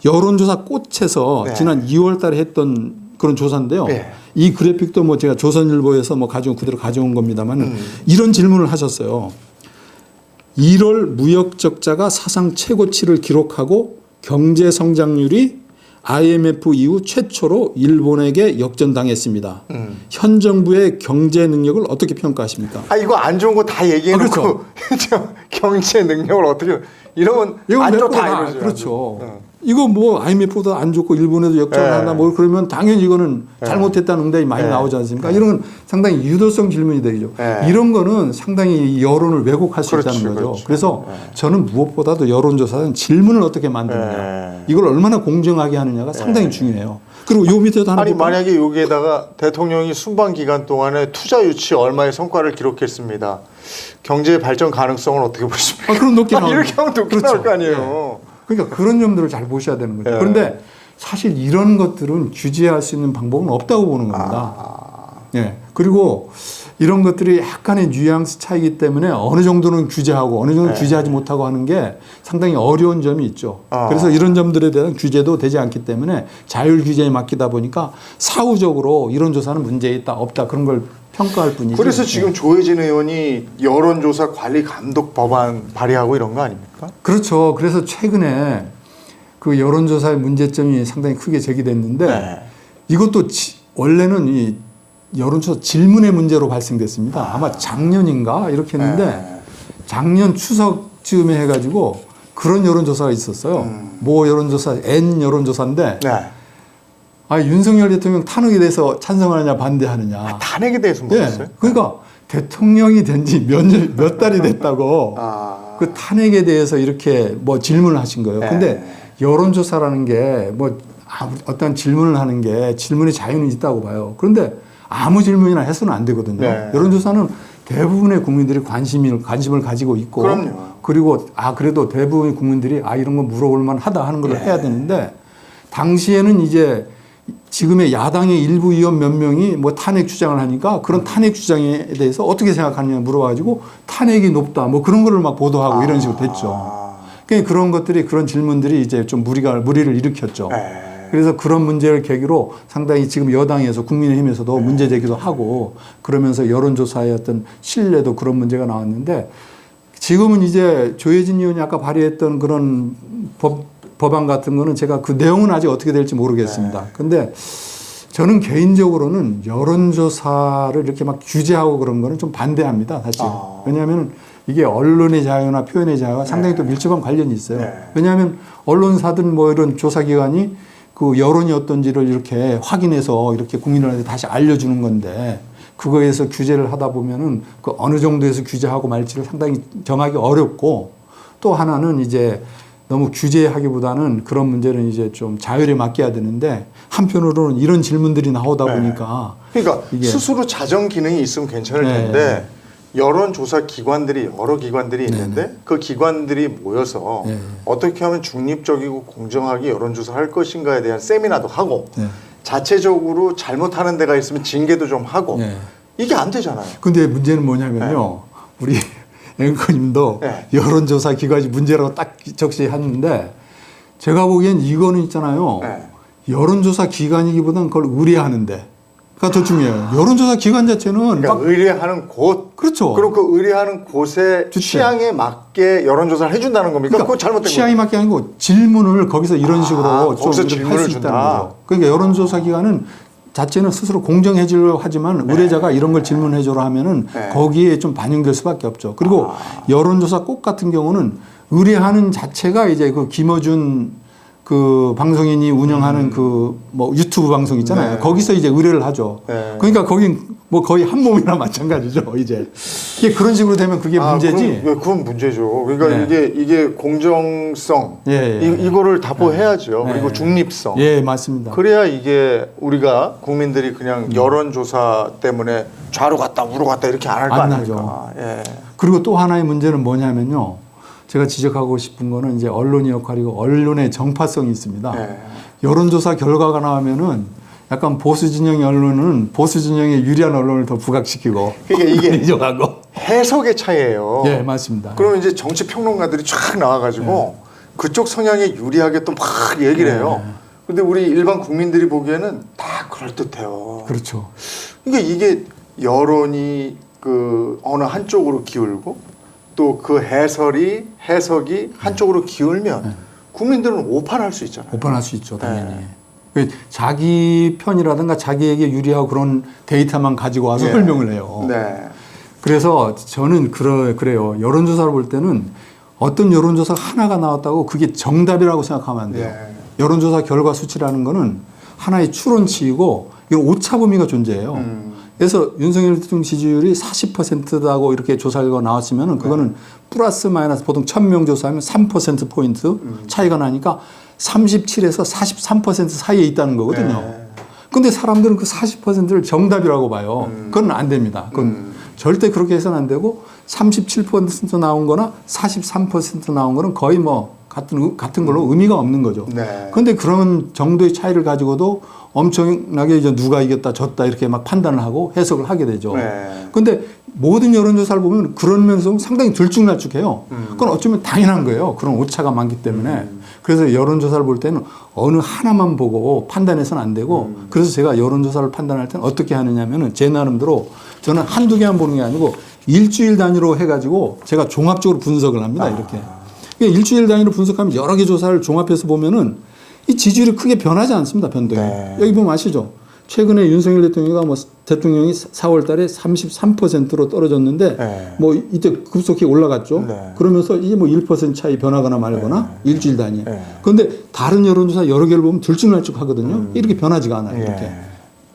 여론조사 꽃에서 네. 지난 2월 달에 했던 그런 조사인데요. 네. 이 그래픽도 제가 조선일보에서 그대로 가져온 겁니다만 이런 질문을 하셨어요. 1월 무역 적자가 사상 최고치를 기록하고 경제 성장률이 IMF 이후 최초로 일본에게 역전당했습니다. 현 정부의 경제 능력을 어떻게 평가하십니까? 이거 안 좋은 거 다 얘기해놓고 그렇죠. 경제 능력을 어떻게 이러면 안 좋다 이러죠. 그렇죠. 이거 IMF보다 안 좋고 일본에도 역전한다 그러면 당연히 이거는 잘못했다는 응답이 많이 나오지 않습니까? 이런 건 상당히 유도성 질문이 되죠. 이런 거는 상당히 여론을 왜곡할 수 있다는 거죠. 그렇죠. 그래서 저는 무엇보다도 여론조사는 질문을 어떻게 만드느냐, 이걸 얼마나 공정하게 하느냐가 상당히 중요해요. 그리고 요 밑에도 하나 만약에 여기에다가 대통령이 순방 기간 동안에 투자 유치 얼마의 성과를 기록했습니다. 경제 발전 가능성을 어떻게 보십니까? 그럼 높게 나오죠. 이렇게 하면 높게 나올 거 아니에요. 그러니까 그런 점들을 잘 보셔야 되는 거죠. 네. 그런데 사실 이런 것들은 규제할 수 있는 방법은 없다고 보는 겁니다. 예. 그리고 이런 것들이 약간의 뉘앙스 차이기 때문에 어느 정도는 규제하고 어느 정도는 규제하지 못하고 하는 게 상당히 어려운 점이 있죠. 그래서 이런 점들에 대한 규제도 되지 않기 때문에 자율 규제에 맡기다 보니까 사후적으로 이런 조사는 문제 있다 없다 그런 걸 평가할 뿐이지. 그래서 지금 조혜진 의원이 여론조사 관리 감독 법안 발의하고 이런 거 아닙니까? 그렇죠. 그래서 최근에 그 여론조사의 문제점이 상당히 크게 제기됐는데 이것도 원래는 이 여론조사 질문의 문제로 발생됐습니다. 아마 작년인가 이렇게 했는데 작년 추석쯤에 해가지고 그런 여론조사가 있었어요. 모 여론조사 N 여론조사인데 윤석열 대통령 탄핵에 대해서 찬성하느냐 반대하느냐. 탄핵에 대해서 물었어요? 그러니까 대통령이 된 지 몇 달이 됐다고 그 탄핵에 대해서 이렇게 질문을 하신 거예요. 근데 여론조사라는 게 어떤 질문을 하는 게 질문의 자유는 있다고 봐요. 그런데 아무 질문이나 해서는 안 되거든요. 여론조사는 대부분의 국민들이 관심을 가지고 있고 그럼요. 그리고 그래도 대부분의 국민들이 이런 거 물어볼 만하다 하는 걸 해야 되는데 당시에는 이제 지금의 야당의 일부 의원 몇 명이 탄핵 주장을 하니까 그런 탄핵 주장에 대해서 어떻게 생각하느냐 물어가지고 탄핵이 높다 그런 거를 막 보도하고 이런 식으로 됐죠. 그러니까 그런 질문들이 이제 좀 무리를 일으켰죠. 그래서 그런 문제를 계기로 상당히 지금 여당에서 국민의힘에서도 문제 제기도 하고 그러면서 여론조사의 어떤 신뢰도 그런 문제가 나왔는데 지금은 이제 조혜진 의원이 아까 발의했던 그런 법안 같은 거는 제가 그 내용은 아직 어떻게 될지 모르겠습니다. 근데 저는 개인적으로는 여론조사를 이렇게 막 규제하고 그런 거는 좀 반대합니다, 사실. 왜냐하면 이게 언론의 자유나 표현의 자유와 상당히 또 밀접한 관련이 있어요. 왜냐하면 언론사든 이런 조사기관이 그 여론이 어떤지를 이렇게 확인해서 이렇게 국민들한테 다시 알려주는 건데 그거에서 규제를 하다 보면은 그 어느 정도에서 규제하고 말지를 상당히 정하기 어렵고 또 하나는 이제 너무 규제하기보다는 그런 문제는 이제 좀 자율에 맡겨야 되는데 한편으로는 이런 질문들이 나오다 보니까 그러니까 스스로 자정 기능이 있으면 괜찮을 텐데 여론조사 기관들이 여러 기관들이 있는데 그 기관들이 모여서 어떻게 하면 중립적이고 공정하게 여론조사를 할 것인가에 대한 세미나도 하고 자체적으로 잘못하는 데가 있으면 징계도 좀 하고 이게 안 되잖아요. 근데 문제는 뭐냐면요. 우리 앵커님도 여론조사 기관이 문제라고 딱 적시했는데 제가 보기엔 이거는 있잖아요. 여론조사 기관이기보다는 그걸 의뢰하는데 가 더 중요해요. 여론조사 기관 자체는 그러니까 의뢰하는 곳, 그렇죠. 그리고 그 의뢰하는 곳의 취향에 맞게 여론조사를 해준다는 겁니까? 그거 잘못된 취향이 맞게 아니고 질문을 거기서 이런 식으로 좀 거기서 할 수 있다는 거죠. 그러니까 여론조사 기관은 자체는 스스로 공정해지려고 하지만 의뢰자가 이런 걸 질문해줘라 하면은 거기에 좀 반영될 수밖에 없죠. 그리고 여론조사 꽃 같은 경우는 의뢰하는 자체가 이제 그 김어준 그 방송인이 운영하는 그 뭐 유튜브 방송 있잖아요. 네. 거기서 이제 의뢰를 하죠. 네. 그러니까 거긴 뭐 거의 한 몸이나 마찬가지죠. 이제 이게 그런 식으로 되면 그게 문제지. 그건 문제죠. 그러니까 네. 이게 공정성 예, 예. 이거를 답보해야죠. 네. 그리고 중립성. 예, 맞습니다. 그래야 이게 우리가 국민들이 그냥 여론조사 때문에 좌로 갔다 우로 갔다 이렇게 안 할 거 안 아닙니까? 예. 그리고 또 하나의 문제는 뭐냐면요. 제가 지적하고 싶은 거는 이제 언론의 역할이고 언론의 정파성이 있습니다. 예. 여론조사 결과가 나오면은 약간 보수 진영의 언론은 보수 진영에 유리한 언론을 더 부각시키고 그러니까 이게 정하고 해석의 차이예요. 예, 맞습니다. 그러면 이제 정치 평론가들이 쫙 나와가지고 그쪽 성향에 유리하게 또 막 얘기를 해요. 근데 우리 일반 국민들이 보기에는 다 그럴듯해요. 그렇죠. 그러니까 이게 여론이 그 어느 한쪽으로 기울고 또 그 해석이 한쪽으로 기울면 국민들은 오판할 수 있잖아요. 오판할 수 있죠, 당연히. 그 자기 편이라든가 자기에게 유리하고 그런 데이터만 가지고 와서 네. 설명을 해요. 네. 그래서 저는 그래요. 여론조사를 볼 때는 어떤 여론조사가 하나가 나왔다고 그게 정답이라고 생각하면 안 돼요. 네. 여론조사 결과 수치라는 거는 하나의 추론치이고 이건 오차범위가 존재해요. 그래서 윤석열 대통령 지지율이 40%다고 이렇게 조사 결과가 나왔으면 그거는 플러스 마이너스 보통 1000명 조사하면 3%포인트 차이가 나니까 37에서 43% 사이에 있다는 거거든요. 근데 사람들은 그 40%를 정답이라고 봐요. 그건 안 됩니다. 그건 절대 그렇게 해서는 안 되고 37% 나온 거나 43% 나온 거는 거의 뭐 같은 걸로 의미가 없는 거죠. 네. 그런데 그런 정도의 차이를 가지고도 엄청나게 이제 누가 이겼다 졌다 이렇게 막 판단을 하고 해석을 하게 되죠. 그런데 네. 모든 여론조사를 보면 그런 면에서 상당히 들쭉날쭉해요. 그건 어쩌면 당연한 거예요. 그런 오차가 많기 때문에. 그래서 여론조사를 볼 때는 어느 하나만 보고 판단해서는 안 되고 그래서 제가 여론조사를 판단할 때는 어떻게 하느냐면은 제 나름대로 저는 한두 개만 보는 게 아니고 일주일 단위로 해가지고 제가 종합적으로 분석을 합니다. 이렇게. 일주일 단위로 분석하면 여러 개 조사를 종합해서 보면은 이 지지율이 크게 변하지 않습니다. 변동이. 네. 여기 보면 아시죠? 최근에 윤석열 대통령이 4월 달에 33%로 떨어졌는데 네. 뭐 이때 급속히 올라갔죠. 네. 그러면서 이게 뭐 1% 차이 변하거나 말거나 일주일 단위. 네. 그런데 다른 여론조사 여러 개를 보면 들쭉날쭉 하거든요. 이렇게 변하지가 않아요. 이렇게. 예.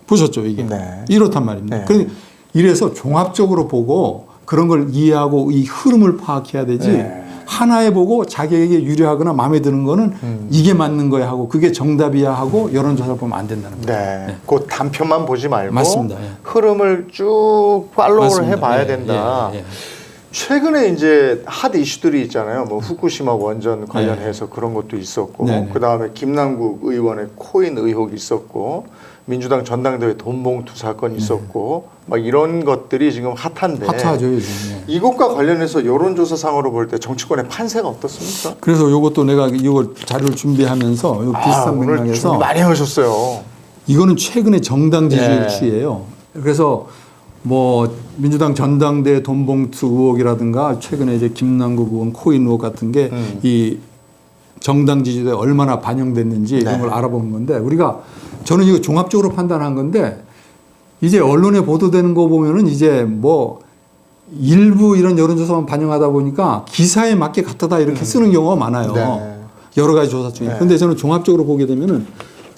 보셨죠? 이게. 네. 이렇단 말입니다. 네. 그러니까 이래서 종합적으로 보고 그런 걸 이해하고 이 흐름을 파악해야 되지 네. 하나에 보고 자기에게 유리하거나 마음에 드는 거는 이게 맞는 거야 하고 그게 정답이야 하고 여론조사를 보면 안 된다는 거예요. 네. 그 단편만 보지 말고 맞습니다. 예. 흐름을 쭉 팔로우를 맞습니다. 해봐야 예, 된다. 예, 예. 최근에 이제 핫 이슈들이 있잖아요. 뭐 후쿠시마 원전 관련해서 그런 것도 있었고, 네, 네. 그 다음에 김남국 의원의 코인 의혹이 있었고, 민주당 전당대회 돈봉투 사건이 있었고, 막 이런 것들이 지금 핫한데. 핫하죠 요즘. 예. 이것과 관련해서 여론조사상으로 볼 때 정치권의 판세가 어떻습니까? 그래서 요것도 내가 이걸 자료를 준비하면서 요 비슷한 오늘 맥락에서 준비 많이 하셨어요. 이거는 최근에 정당 지지율 예. 추이예요. 그래서 뭐 민주당 전당대 돈봉투 의혹이라든가 최근에 이제 김남국 의원 코인 의혹 같은 게 이 정당 지지도에 얼마나 반영됐는지 이런 걸 알아보는 건데 우리가 저는 이거 종합적으로 판단한 건데 이제 언론에 보도되는 거 보면은 이제 뭐 일부 이런 여론조사만 반영하다 보니까 기사에 맞게 갖다다 이렇게 쓰는 경우가 많아요. 네. 여러 가지 조사 중에. 네. 근데 저는 종합적으로 보게 되면은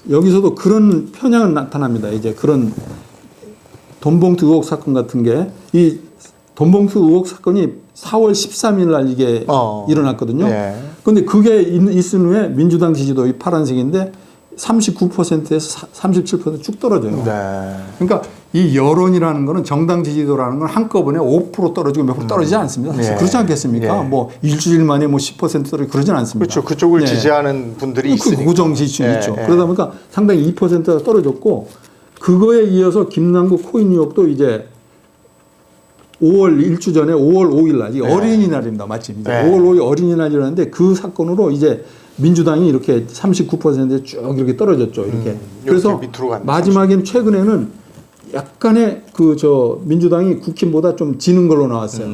여기서도 그런 편향은 나타납니다. 이제 그런 돈봉투 의혹 사건 같은 게 이 돈봉투 의혹 사건이 4월 13일 날 이게 일어났거든요. 네. 근데 그게 있은 후에 민주당 지지도 이 파란색인데 39%에서 37% 쭉 떨어져요. 네. 그러니까 이 여론이라는 거는 정당 지지도라는 건 한꺼번에 5% 떨어지고 몇 프로 떨어지지 않습니다. 사실 예. 그렇지 않겠습니까? 예. 뭐 일주일 만에 뭐 10% 떨어지고 그러진 않습니다. 그렇죠. 그쪽을 네. 지지하는 분들이 있으니까. 고정 지지율이 예, 있죠. 예. 그러다 보니까 상당히 2%가 떨어졌고 그거에 이어서 김남국 코인 의혹도 이제 5월 일주 전에 5월 5일 날 이게 네. 어린이날입니다. 맞지? 이제 네. 5월 5일 어린이날이라는데 그 사건으로 이제 민주당이 이렇게 39%에 쭉 이렇게 떨어졌죠. 이렇게. 그래서 이렇게 밑으로 갔네, 마지막엔 최근에는 약간의 그 저 민주당이 국힘보다 좀 지는 걸로 나왔어요.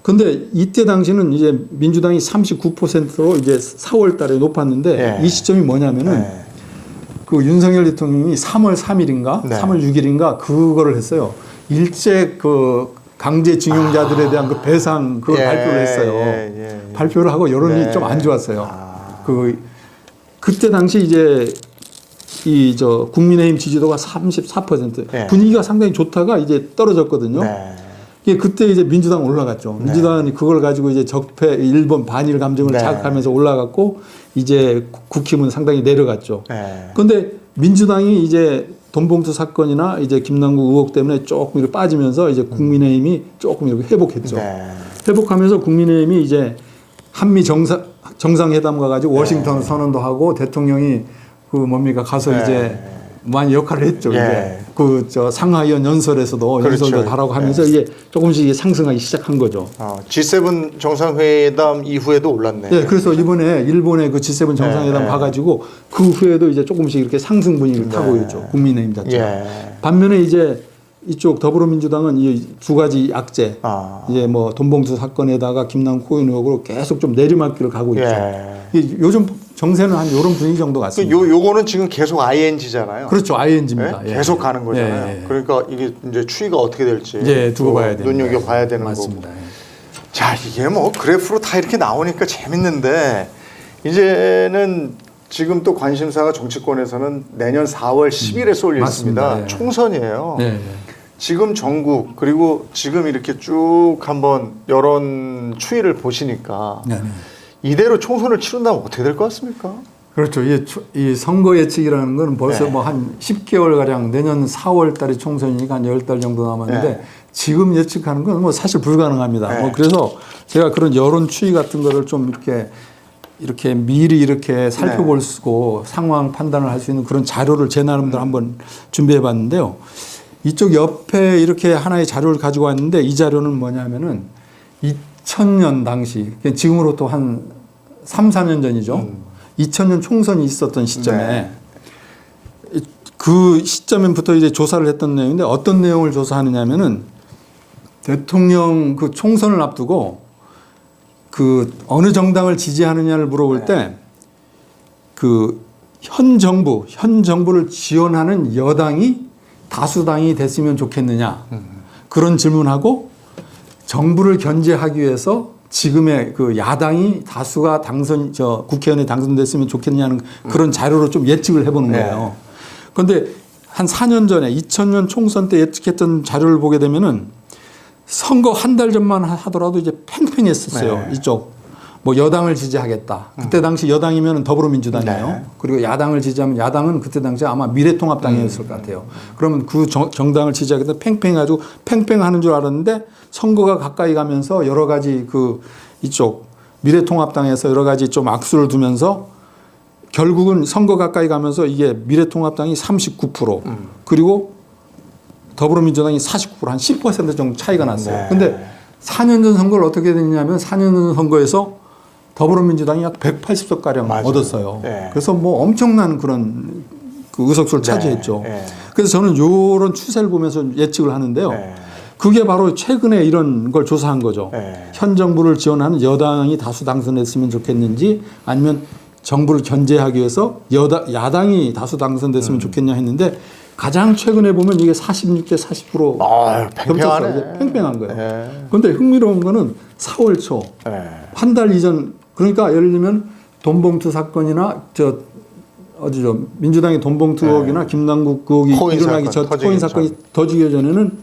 근데 이때 당시는 이제 민주당이 39%로 이제 4월 달에 높았는데 네. 이 시점이 뭐냐면은 네. 그 윤석열 대통령이 3월 3일인가 네. 3월 6일인가 그거를 했어요. 일제 그 강제징용자들에 대한 그 배상 그걸 발표를 했어요. 발표를 하고 여론이 좀 안 좋았어요. 그때 당시 이제 국민의힘 지지도가 34%, 분위기가 상당히 좋다가 이제 떨어졌거든요. 그때 이제 민주당 올라갔죠. 민주당이 그걸 가지고 이제 적폐, 일본 반일 감정을 자극하면서 올라갔고 이제 국힘은 상당히 내려갔죠. 그런데 민주당이 이제 돈봉투 사건이나 이제 김남국 의혹 때문에 조금 이렇게 빠지면서 이제 국민의힘이 조금 이렇게 회복했죠. 회복하면서 국민의힘이 이제 한미 정상회담 가가지고 워싱턴 선언도 하고 대통령이 가서 이제 많이 역할을 했죠. 이제 상하이원 연설에서도 연설도 하라고 하면서 이게 조금씩 상승하기 시작한 거죠. G7 정상회담 이후에도 올랐네. 네, 그래서 이번에 일본의 그 G7 정상회담 가가지고 그 후에도 이제 조금씩 이렇게 상승 분위기를 타고 있죠. 국민의힘 자체가. 반면에 이제 이쪽 더불어민주당은 이 두 가지 악재, 이제 뭐 돈봉투 사건에다가 김남국 코인 의혹으로 계속 좀 내리막길을 가고 있죠. 요즘 정세는 한 이런 분위기 정도 같습니다. 요거는 지금 계속 ING잖아요. 그렇죠, ING입니다. 계속 가는 거잖아요. 그러니까 이게 이제 추이가 어떻게 될지 두고 봐야 됩니다. 눈여겨 봐야 되는 맞습니다. 거고. 자, 이게 뭐 그래프로 다 이렇게 나오니까 재밌는데 이제는 지금 또 관심사가 정치권에서는 내년 4월 10일에 쏠려 있습니다. 총선이에요. 지금 전국 그리고 지금 이렇게 쭉 한번 여론 추이를 보시니까 이대로 총선을 치른다면 어떻게 될 것 같습니까? 그렇죠. 이 선거 예측이라는 건 벌써 뭐 한 10개월 가량 내년 4월 달에 총선이니까 한 10달 정도 남았는데 지금 예측하는 건 뭐 사실 불가능합니다. 뭐 그래서 제가 그런 여론 추이 같은 거를 좀 이렇게 미리 이렇게 살펴볼 수고 상황 판단을 할 수 있는 그런 자료를 제 나름대로 한번 준비해 봤는데요. 이쪽 옆에 이렇게 하나의 자료를 가지고 왔는데 이 자료는 뭐냐면은 2000년 당시, 지금으로부터 한 3, 4년 전이죠. 2000년 총선이 있었던 시점에 그 시점부터 이제 조사를 했던 내용인데 어떤 내용을 조사하느냐면은 대통령 그 총선을 앞두고 그 어느 정당을 지지하느냐를 물어볼 때 그 현 정부를 지원하는 여당이 다수당이 됐으면 좋겠느냐 그런 질문하고 정부를 견제하기 위해서 지금의 그 야당이 다수가 국회의원에 당선됐으면 좋겠느냐는 그런 자료로 좀 예측을 해보는 거예요. 그런데 한 4년 전에 2000년 총선 때 예측했던 자료를 보게 되면은 선거 한 달 전만 하더라도 이제 팽팽했었어요. 이쪽 뭐 여당을 지지하겠다. 그때 당시 여당이면 더불어민주당이에요. 그리고 야당을 지지하면 야당은 그때 당시 아마 미래통합당이었을 것 같아요. 그러면 그 정당을 지지하겠다 팽팽해가지고 팽팽하는 줄 알았는데 선거가 가까이 가면서 여러 가지 이쪽 미래통합당에서 여러 가지 좀 악수를 두면서 결국은 선거 가까이 가면서 이게 미래통합당이 39% 그리고 더불어민주당이 49% 한 10% 정도 차이가 났어요. 근데 4년 전 선거를 어떻게 됐냐면 4년 전 선거에서 더불어민주당이 약 180석가량 얻었어요. 그래서 뭐 엄청난 그런 그 의석수를 차지했죠. 그래서 저는 이런 추세를 보면서 예측을 하는데요. 그게 바로 최근에 이런 걸 조사한 거죠. 현 정부를 지원하는 여당이 다수 당선됐으면 좋겠는지 아니면 정부를 견제하기 위해서 야당이 다수 당선됐으면 좋겠냐 했는데 가장 최근에 보면 이게 46대 40% 겹쳤어요. 팽팽한 거예요. 그런데 흥미로운 거는 4월 초 한 달 이전 그러니까 예를 들면 돈봉투 사건이나 민주당의 돈봉투 의혹이나 김남국 의혹이 일어나기 전 코인 사건이 터지기 전에는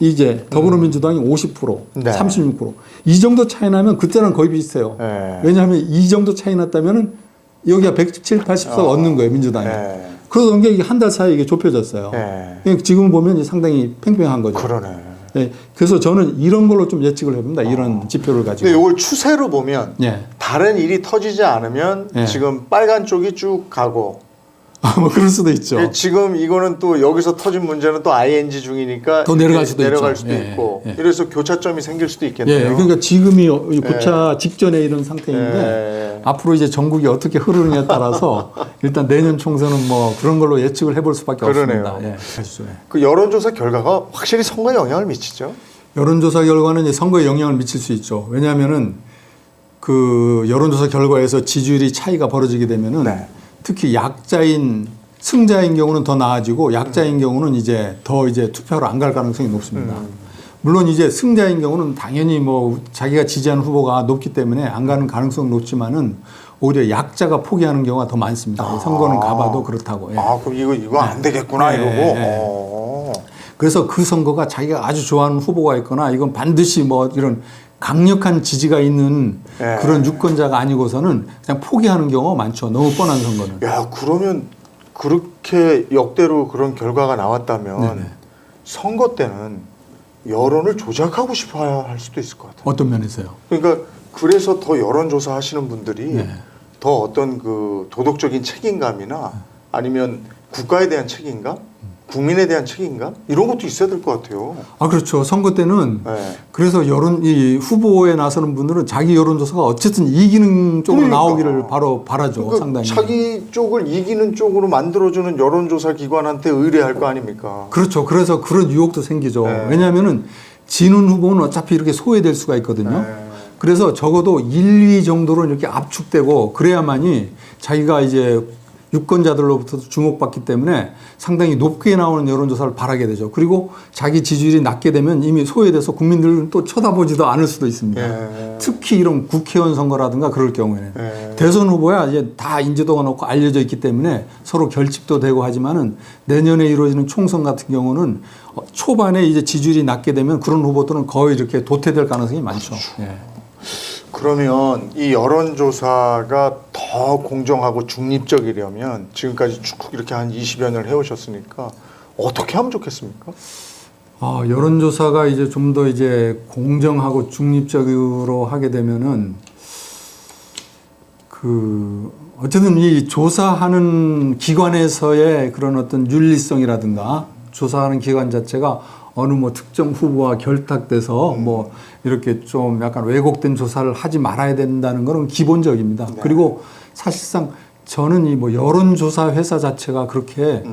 이제 더불어민주당이 50%, 36%. 이 정도 차이 나면 그때랑 거의 비슷해요. 왜냐하면 이 정도 차이 났다면은 여기가 117, 80석 얻는 거예요, 민주당이. 그러던 게 한 달 사이에 이게 좁혀졌어요. 지금 보면 상당히 팽팽한 거죠. 그러네. 그래서 저는 이런 걸로 좀 예측을 해봅니다. 이런 지표를 가지고. 근데 이걸 추세로 보면 다른 일이 터지지 않으면 지금 빨간 쪽이 쭉 가고 뭐 그럴 수도 있죠. 지금 이거는 또 여기서 터진 문제는 또 ING 중이니까 더 내려갈 수도 있고 이래서 교차점이 생길 수도 있겠네요. 그러니까 지금이 교차 직전에 이런 상태인데 앞으로 이제 전국이 어떻게 흐르느냐에 따라서 일단 내년 총선은 뭐 그런 걸로 예측을 해볼 수밖에 없습니다. 그 여론조사 결과가 확실히 선거에 영향을 미치죠. 여론조사 결과는 이제 선거에 영향을 미칠 수 있죠. 왜냐하면은 그 여론조사 결과에서 지지율이 차이가 벌어지게 되면은 특히 승자인 경우는 더 나아지고 약자인 경우는 이제 더 투표하러 안 갈 가능성이 높습니다. 물론 이제 승자인 경우는 당연히 뭐 자기가 지지하는 후보가 높기 때문에 안 가는 가능성은 높지만은 오히려 약자가 포기하는 경우가 더 많습니다. 선거는 가봐도 그렇다고. 예. 아, 그럼 이거 안 되겠구나 네, 이러고. 네. 그래서 그 선거가 자기가 아주 좋아하는 후보가 있거나 이건 반드시 뭐 이런 강력한 지지가 있는 네. 그런 유권자가 아니고서는 그냥 포기하는 경우가 많죠. 너무 뻔한 선거는. 야, 그러면 그렇게 역대로 그런 결과가 나왔다면 네네. 선거 때는 여론을 조작하고 싶어 할 수도 있을 것 같아요. 어떤 면에서요? 그러니까 그래서 더 여론조사 하시는 분들이 네. 더 어떤 그 도덕적인 책임감이나 아니면 국가에 대한 책임감, 국민에 대한 책임감 이런 것도 있어야 될 것 같아요. 아, 그렇죠. 선거 때는 네. 그래서 이 후보에 나서는 분들은 자기 여론조사가 어쨌든 이기는 쪽으로 그러니까. 나오기를 바로 바라죠. 그러니까 상당히. 자기 쪽을 이기는 쪽으로 만들어주는 여론조사 기관한테 의뢰할 거 아닙니까? 그렇죠. 그래서 그런 유혹도 생기죠. 네. 왜냐하면은 지는 후보는 어차피 이렇게 소외될 수가 있거든요. 네. 그래서 적어도 1, 2 정도로 이렇게 압축되고 그래야만이 자기가 이제 유권자들로부터 주목받기 때문에 상당히 높게 나오는 여론조사를 바라게 되죠. 그리고 자기 지지율이 낮게 되면 이미 소외돼서 국민들은 또 쳐다보지도 않을 수도 있습니다. 예. 특히 이런 국회의원 선거라든가 그럴 경우에는 예. 대선 후보야 이제 다 인지도가 높고 알려져 있기 때문에 서로 결집도 되고 하지만은 내년에 이루어지는 총선 같은 경우는 초반에 이제 지지율이 낮게 되면 그런 후보들은 거의 이렇게 도태될 가능성이 많죠. 예. 그러면 이 여론조사가 더 공정하고 중립적이려면 지금까지 쭉 이렇게 한 20여 년을 해오셨으니까 어떻게 하면 좋겠습니까? 여론조사가 이제 좀 더 이제 공정하고 중립적으로 하게 되면은 어쨌든 이 조사하는 기관에서의 그런 어떤 윤리성이라든가 조사하는 기관 자체가 어느 뭐 특정 후보와 결탁돼서 뭐 이렇게 좀 약간 왜곡된 조사를 하지 말아야 된다는 거는 기본적입니다. 네. 그리고 사실상 저는 이 뭐 여론조사 회사 자체가 그렇게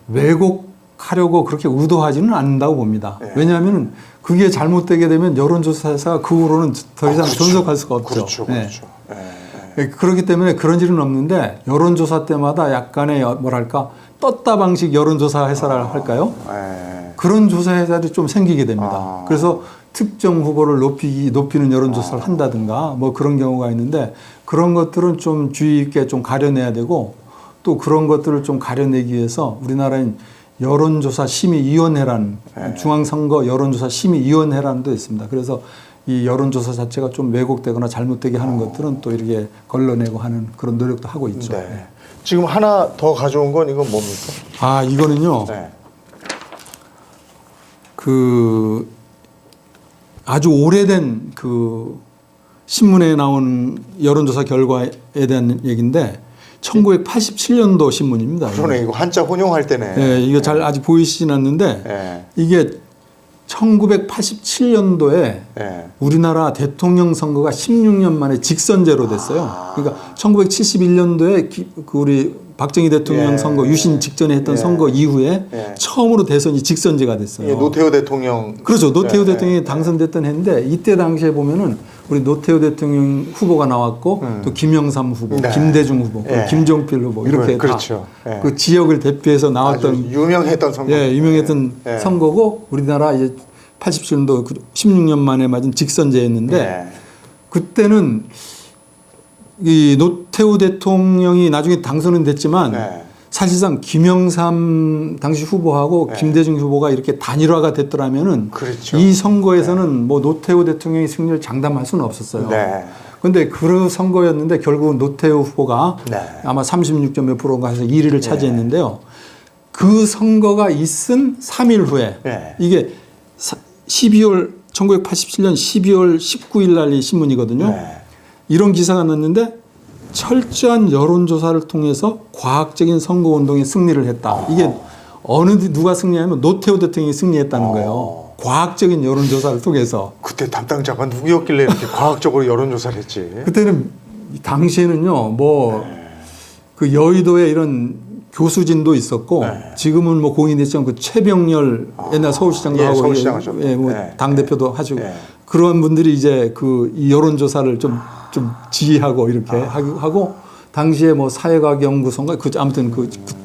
왜곡하려고 그렇게 의도하지는 않는다고 봅니다. 네. 왜냐하면 그게 잘못되게 되면 여론조사 회사가 그 후로는 더 이상 그렇죠. 존속할 수가 없죠. 그렇죠. 네. 그렇죠. 예. 그렇기 때문에 그런 일은 없는데 여론조사 때마다 약간의 뭐랄까 떴다 방식 여론조사 회사라 할까요? 예. 그런 조사 회사들이 좀 생기게 됩니다. 그래서 특정 후보를 높이는 여론조사를 한다든가 뭐 그런 경우가 있는데 그런 것들은 좀 주의 있게 좀 가려내야 되고 또 그런 것들을 좀 가려내기 위해서 우리나라엔 여론조사 심의위원회라는 중앙선거 여론조사 심의위원회라는 데 있습니다. 그래서 이 여론조사 자체가 좀 왜곡되거나 잘못되게 하는 것들은 또 이렇게 걸러내고 하는 그런 노력도 하고 있죠. 네. 네. 지금 하나 더 가져온 건 이건 뭡니까? 이거는요. 네. 아주 오래된 신문에 나온 여론조사 결과에 대한 얘기인데 1987년도 신문입니다. 그러네. 이거 한자 혼용할 때네. 네, 이거 잘 아직 보이시진 않는데 네. 이게 1987년도에 네. 우리나라 대통령 선거가 16년 만에 직선제로 됐어요. 그러니까 1971년도에 우리 박정희 대통령 예. 선거 유신 직전에 했던 예. 선거 이후에 예. 처음으로 대선이 직선제가 됐어요. 예, 노태우 대통령. 그렇죠. 노태우 예, 대통령이 예. 당선됐던 해인데 이때 당시에 보면은 우리 노태우 대통령 후보가 나왔고 또 김영삼 후보, 네. 김대중 후보, 예. 김종필 후보 이렇게 그렇죠. 다 예. 그 지역을 대표해서 아주 나왔던 유명했던 선거. 유명했던 예. 선거고 우리나라 이제 87년도 16년 만에 맞은 직선제였는데 예. 그때는 이 노태우 대통령이 나중에 당선은 됐지만 네. 사실상 김영삼 당시 후보하고 네. 김대중 후보가 이렇게 단일화가 됐더라면은 그렇죠. 이 선거에서는 뭐 노태우 대통령이 승리를 장담할 수는 없었어요. 네. 그런데 그 선거였는데 결국은 노태우 후보가 네. 아마 36점 몇 프로인가 해서 1위를 차지했는데요. 그 선거가 있은 3일 후에 네. 이게 1987년 12월 19일 날 이 신문이거든요. 네. 이런 기사가 났는데 철저한 여론조사를 통해서 과학적인 선거운동에 승리를 했다. 이게 누가 승리하면 노태우 대통령이 승리했다는 거예요. 과학적인 여론조사를 통해서. 그때 담당자가 누구였길래 이렇게 과학적으로 여론조사를 했지? 그때는 당시에는요, 그 여의도에 이런 교수진도 있었고 지금은 뭐 공인됐지만 그 최병렬 옛날 서울시장도 하고 서울시장 하셨고. 당 대표도 하시고 네. 그런 분들이 이제 이 여론조사를 좀 지휘하고 이렇게 하고 당시에 뭐 사회과학 연구소인가 아무튼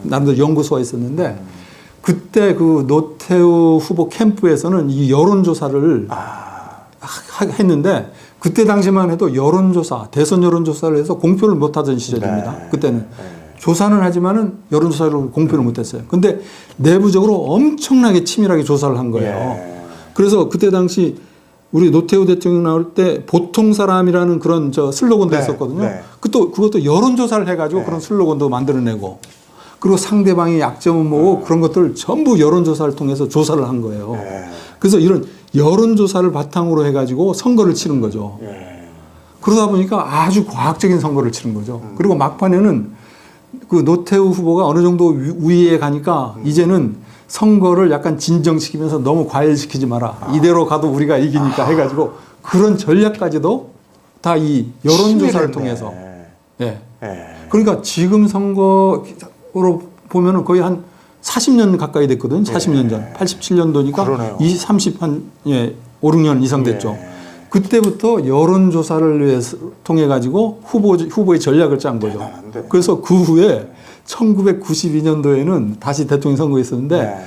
나름대로 연구소가 있었는데 그때 그 노태우 후보 캠프에서는 이 여론조사를 했는데 그때 당시만 해도 여론조사, 대선 여론조사를 해서 공표를 못하던 시절입니다. 네. 그때는. 조사는 하지만은 여론조사를 공표를 못했어요. 근데 내부적으로 엄청나게 치밀하게 조사를 한 거예요. 예. 그래서 그때 당시 우리 노태우 대통령 나올 때 보통 사람이라는 그런 저 슬로건도 네. 있었거든요. 네. 그것도 여론조사를 해가지고 그런 슬로건도 만들어내고 그리고 상대방의 약점은 뭐고 그런 것들을 전부 여론조사를 통해서 조사를 한 거예요. 예. 그래서 이런 여론조사를 바탕으로 해가지고 선거를 치른 거죠. 예. 그러다 보니까 아주 과학적인 선거를 치른 거죠. 그리고 막판에는 그 노태우 후보가 어느 정도 우위에 가니까 이제는 선거를 약간 진정시키면서 너무 과열시키지 마라. 이대로 가도 우리가 이기니까 해가지고 그런 전략까지도 다 이 여론조사를 치밀했네. 통해서. 예. 예. 그러니까 지금 선거로 보면은 거의 한 40년 가까이 됐거든요. 40년 전. 87년도니까 그러네요. 5, 6년 이상 됐죠. 예. 그때부터 여론조사를 위해서 통해 가지고 후보의 전략을 짠 거죠. 대단한데. 그래서 그 후에 1992년도에는 다시 대통령 선거가 있었는데 네.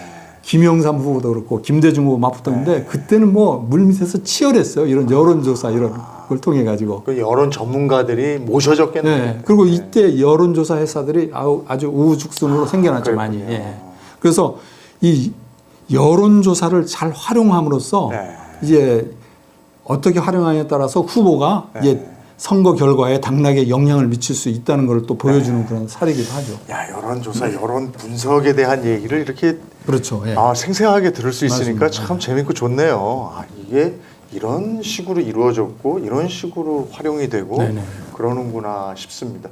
김영삼 후보도 그렇고 김대중 후보 맞붙었는데 그때는 뭐 물밑에서 치열했어요. 이런 여론조사 이런 걸 통해 가지고. 그 여론 전문가들이 모셔졌겠네요. 네. 그리고 이때 여론조사 회사들이 아주 우후죽순으로 생겨났죠, 많이. 그랬군요. 예. 그래서 이 여론조사를 잘 활용함으로써 네. 이제 어떻게 활용하냐에 따라서 후보가 네. 이제 선거 결과에 당락에 영향을 미칠 수 있다는 걸 또 보여주는 그런 사례이기도 하죠. 야, 여론조사, 여론 분석에 대한 얘기를 이렇게 그렇죠. 예. 생생하게 들을 수 있으니까 맞습니다. 참 재밌고 좋네요. 이게 이런 식으로 이루어졌고 이런 식으로 활용이 되고 네네. 그러는구나 싶습니다.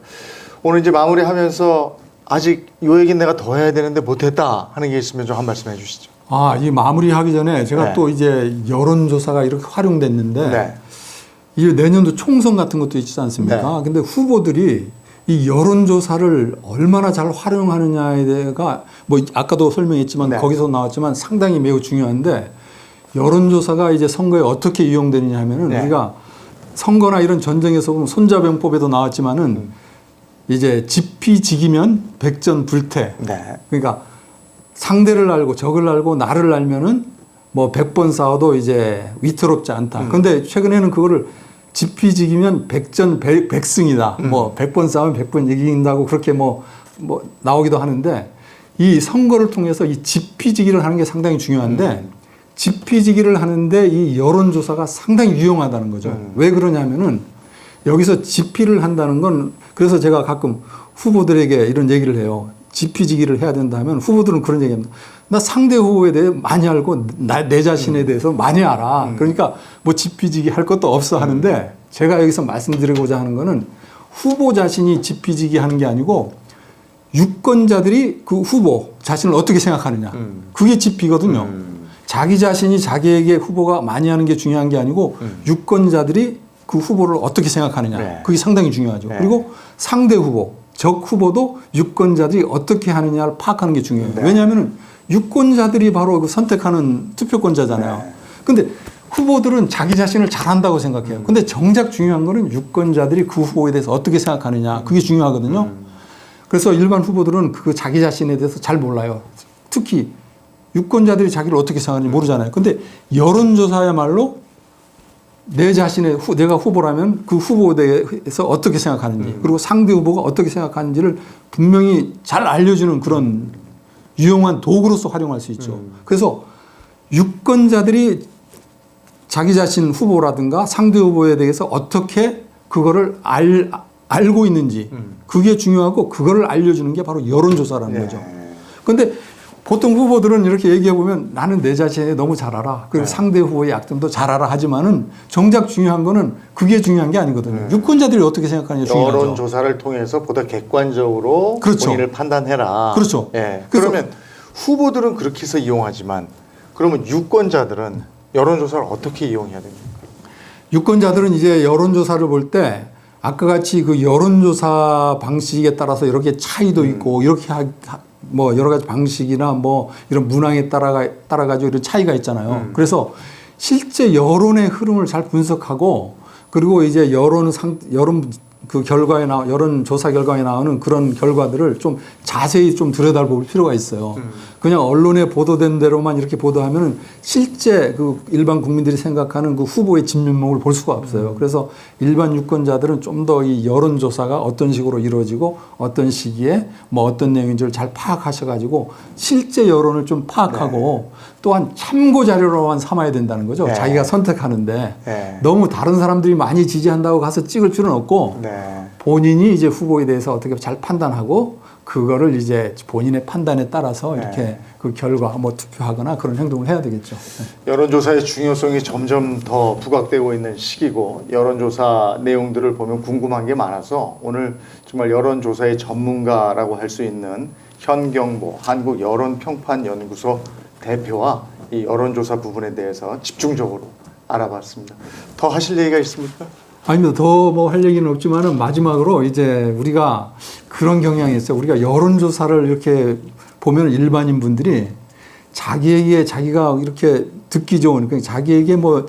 오늘 이제 마무리하면서 아직 이 얘기는 내가 더 해야 되는데 못했다 하는 게 있으면 좀 한 말씀 해주시죠. 이 마무리하기 전에 제가 네. 또 이제 여론조사가 이렇게 활용됐는데 네. 이 내년도 총선 같은 것도 있지 않습니까? 근데 후보들이 이 여론조사를 얼마나 잘 활용하느냐에 대해가 뭐 아까도 설명했지만 네. 거기서 나왔지만 상당히 매우 중요한데 여론조사가 이제 선거에 어떻게 이용되느냐 하면은 네. 우리가 선거나 이런 전쟁에서 보면 손자병법에도 나왔지만은 이제 지피지기면 백전불태. 네. 그러니까 상대를 알고 적을 알고 나를 알면은 뭐 100번 싸워도 이제 위태롭지 않다. 그런데 최근에는 그거를 지피지기면 백전백승이다. 뭐 100번 싸우면 100번 이긴다고 그렇게 뭐 나오기도 하는데 이 선거를 통해서 이 지피지기를 하는 게 상당히 중요한데 지피지기를 하는데 이 여론조사가 상당히 유용하다는 거죠. 왜 그러냐면은 여기서 지피를 한다는 건 그래서 제가 가끔 후보들에게 이런 얘기를 해요. 지피지기를 해야 된다 하면 후보들은 그런 얘기합니다. 나 상대 후보에 대해 많이 알고 내 자신에 대해서 많이 알아. 그러니까 뭐 지피지기 할 것도 없어 하는데 제가 여기서 말씀드리고자 하는 거는 후보 자신이 지피지기 하는 게 아니고 유권자들이 그 후보 자신을 어떻게 생각하느냐. 그게 지피거든요. 자기 자신이 자기에게 후보가 많이 하는 게 중요한 게 아니고 유권자들이 그 후보를 어떻게 생각하느냐. 네. 그게 상당히 중요하죠. 네. 그리고 상대 후보, 적 후보도 유권자들이 어떻게 하느냐를 파악하는 게 중요해요. 네. 왜냐하면 유권자들이 바로 그 선택하는 투표권자잖아요. 네. 근데 후보들은 자기 자신을 잘한다고 생각해요. 근데 정작 중요한 거는 유권자들이 그 후보에 대해서 어떻게 생각하느냐. 그게 중요하거든요. 그래서 일반 후보들은 그 자기 자신에 대해서 잘 몰라요. 특히 유권자들이 자기를 어떻게 생각하는지 모르잖아요. 근데 여론조사야말로 내 자신의 내가 후보라면 그 후보에 대해서 어떻게 생각하는지 그리고 상대 후보가 어떻게 생각하는지를 분명히 잘 알려주는 그런 유용한 도구로서 활용할 수 있죠. 그래서 유권자들이 자기 자신 후보라든가 상대 후보에 대해서 어떻게 그거를 알고 있는지 그게 중요하고 그거를 알려주는 게 바로 여론조사라는 네. 거죠. 그런데 보통 후보들은 이렇게 얘기해 보면 나는 내 자신에 너무 잘 알아. 그리고 네. 상대 후보의 약점도 잘 알아 하지만은 정작 중요한 거는 그게 중요한 게 아니거든요. 유권자들이 어떻게 생각하느냐 중요하죠. 여론조사를 통해서 보다 객관적으로 그렇죠. 본인을 판단해라. 그렇죠. 예. 그래서 그러면 후보들은 그렇게 해서 이용하지만 그러면 유권자들은 여론조사를 어떻게 이용해야 됩니까? 유권자들은 이제 여론조사를 볼 때 아까 같이 그 여론조사 방식에 따라서 이렇게 차이도 있고 이렇게 뭐 여러 가지 방식이나 뭐 이런 문항에 따라가지고 이런 차이가 있잖아요. 그래서 실제 여론의 흐름을 잘 분석하고 그리고 이제 여론 그 결과에 여론조사 결과에 나오는 그런 결과들을 좀 자세히 좀 들여다볼 필요가 있어요. 그냥 언론에 보도된 대로만 이렇게 보도하면은 실제 그 일반 국민들이 생각하는 그 후보의 진면목을 볼 수가 없어요. 그래서 일반 유권자들은 좀 더 이 여론조사가 어떤 식으로 이루어지고 어떤 시기에 뭐 어떤 내용인지를 잘 파악하셔가지고 실제 여론을 좀 파악하고 또한 참고 자료로만 삼아야 된다는 거죠. 네. 자기가 선택하는데 네. 너무 다른 사람들이 많이 지지한다고 가서 찍을 필요는 없고 네. 본인이 이제 후보에 대해서 어떻게 잘 판단하고 그거를 이제 본인의 판단에 따라서 이렇게 네. 그 결과 뭐 투표하거나 그런 행동을 해야 되겠죠. 여론조사의 중요성이 점점 더 부각되고 있는 시기고 여론조사 내용들을 보면 궁금한 게 많아서 오늘 정말 여론조사의 전문가라고 할 수 있는 현경보 한국여론평판연구소 대표와 이 여론조사 부분에 대해서 집중적으로 알아봤습니다. 더 하실 얘기가 있습니까? 아닙니다. 더 뭐 할 얘기는 없지만은 마지막으로 이제 우리가 그런 경향이 있어요. 우리가 여론조사를 이렇게 보면 일반인 분들이 자기에게 자기가 이렇게 듣기 좋은, 그러니까 자기에게 뭐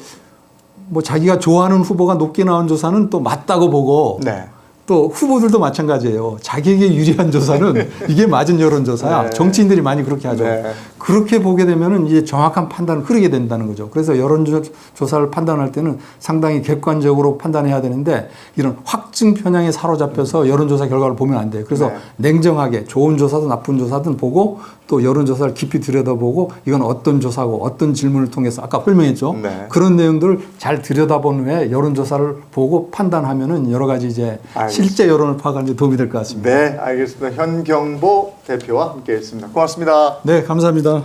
자기가 좋아하는 후보가 높게 나온 조사는 또 맞다고 보고 네. 또 후보들도 마찬가지예요. 자기에게 유리한 조사는 이게 맞은 여론조사야. 네. 정치인들이 많이 그렇게 하죠. 네. 그렇게 보게 되면은 이제 정확한 판단을 흐르게 된다는 거죠. 그래서 여론조사를 판단할 때는 상당히 객관적으로 판단해야 되는데 이런 확증 편향에 사로잡혀서 여론조사 결과를 보면 안 돼요. 그래서 네. 냉정하게 좋은 조사든 나쁜 조사든 보고 또 여론조사를 깊이 들여다보고 이건 어떤 조사고 어떤 질문을 통해서 아까 설명했죠. 네. 그런 내용들을 잘 들여다본 후에 여론조사를 보고 판단하면은 여러 가지 이제 알겠습니다. 실제 여론을 파악하는 데 도움이 될 것 같습니다. 네, 알겠습니다. 현경보 대표와 함께했습니다. 고맙습니다. 네, 감사합니다.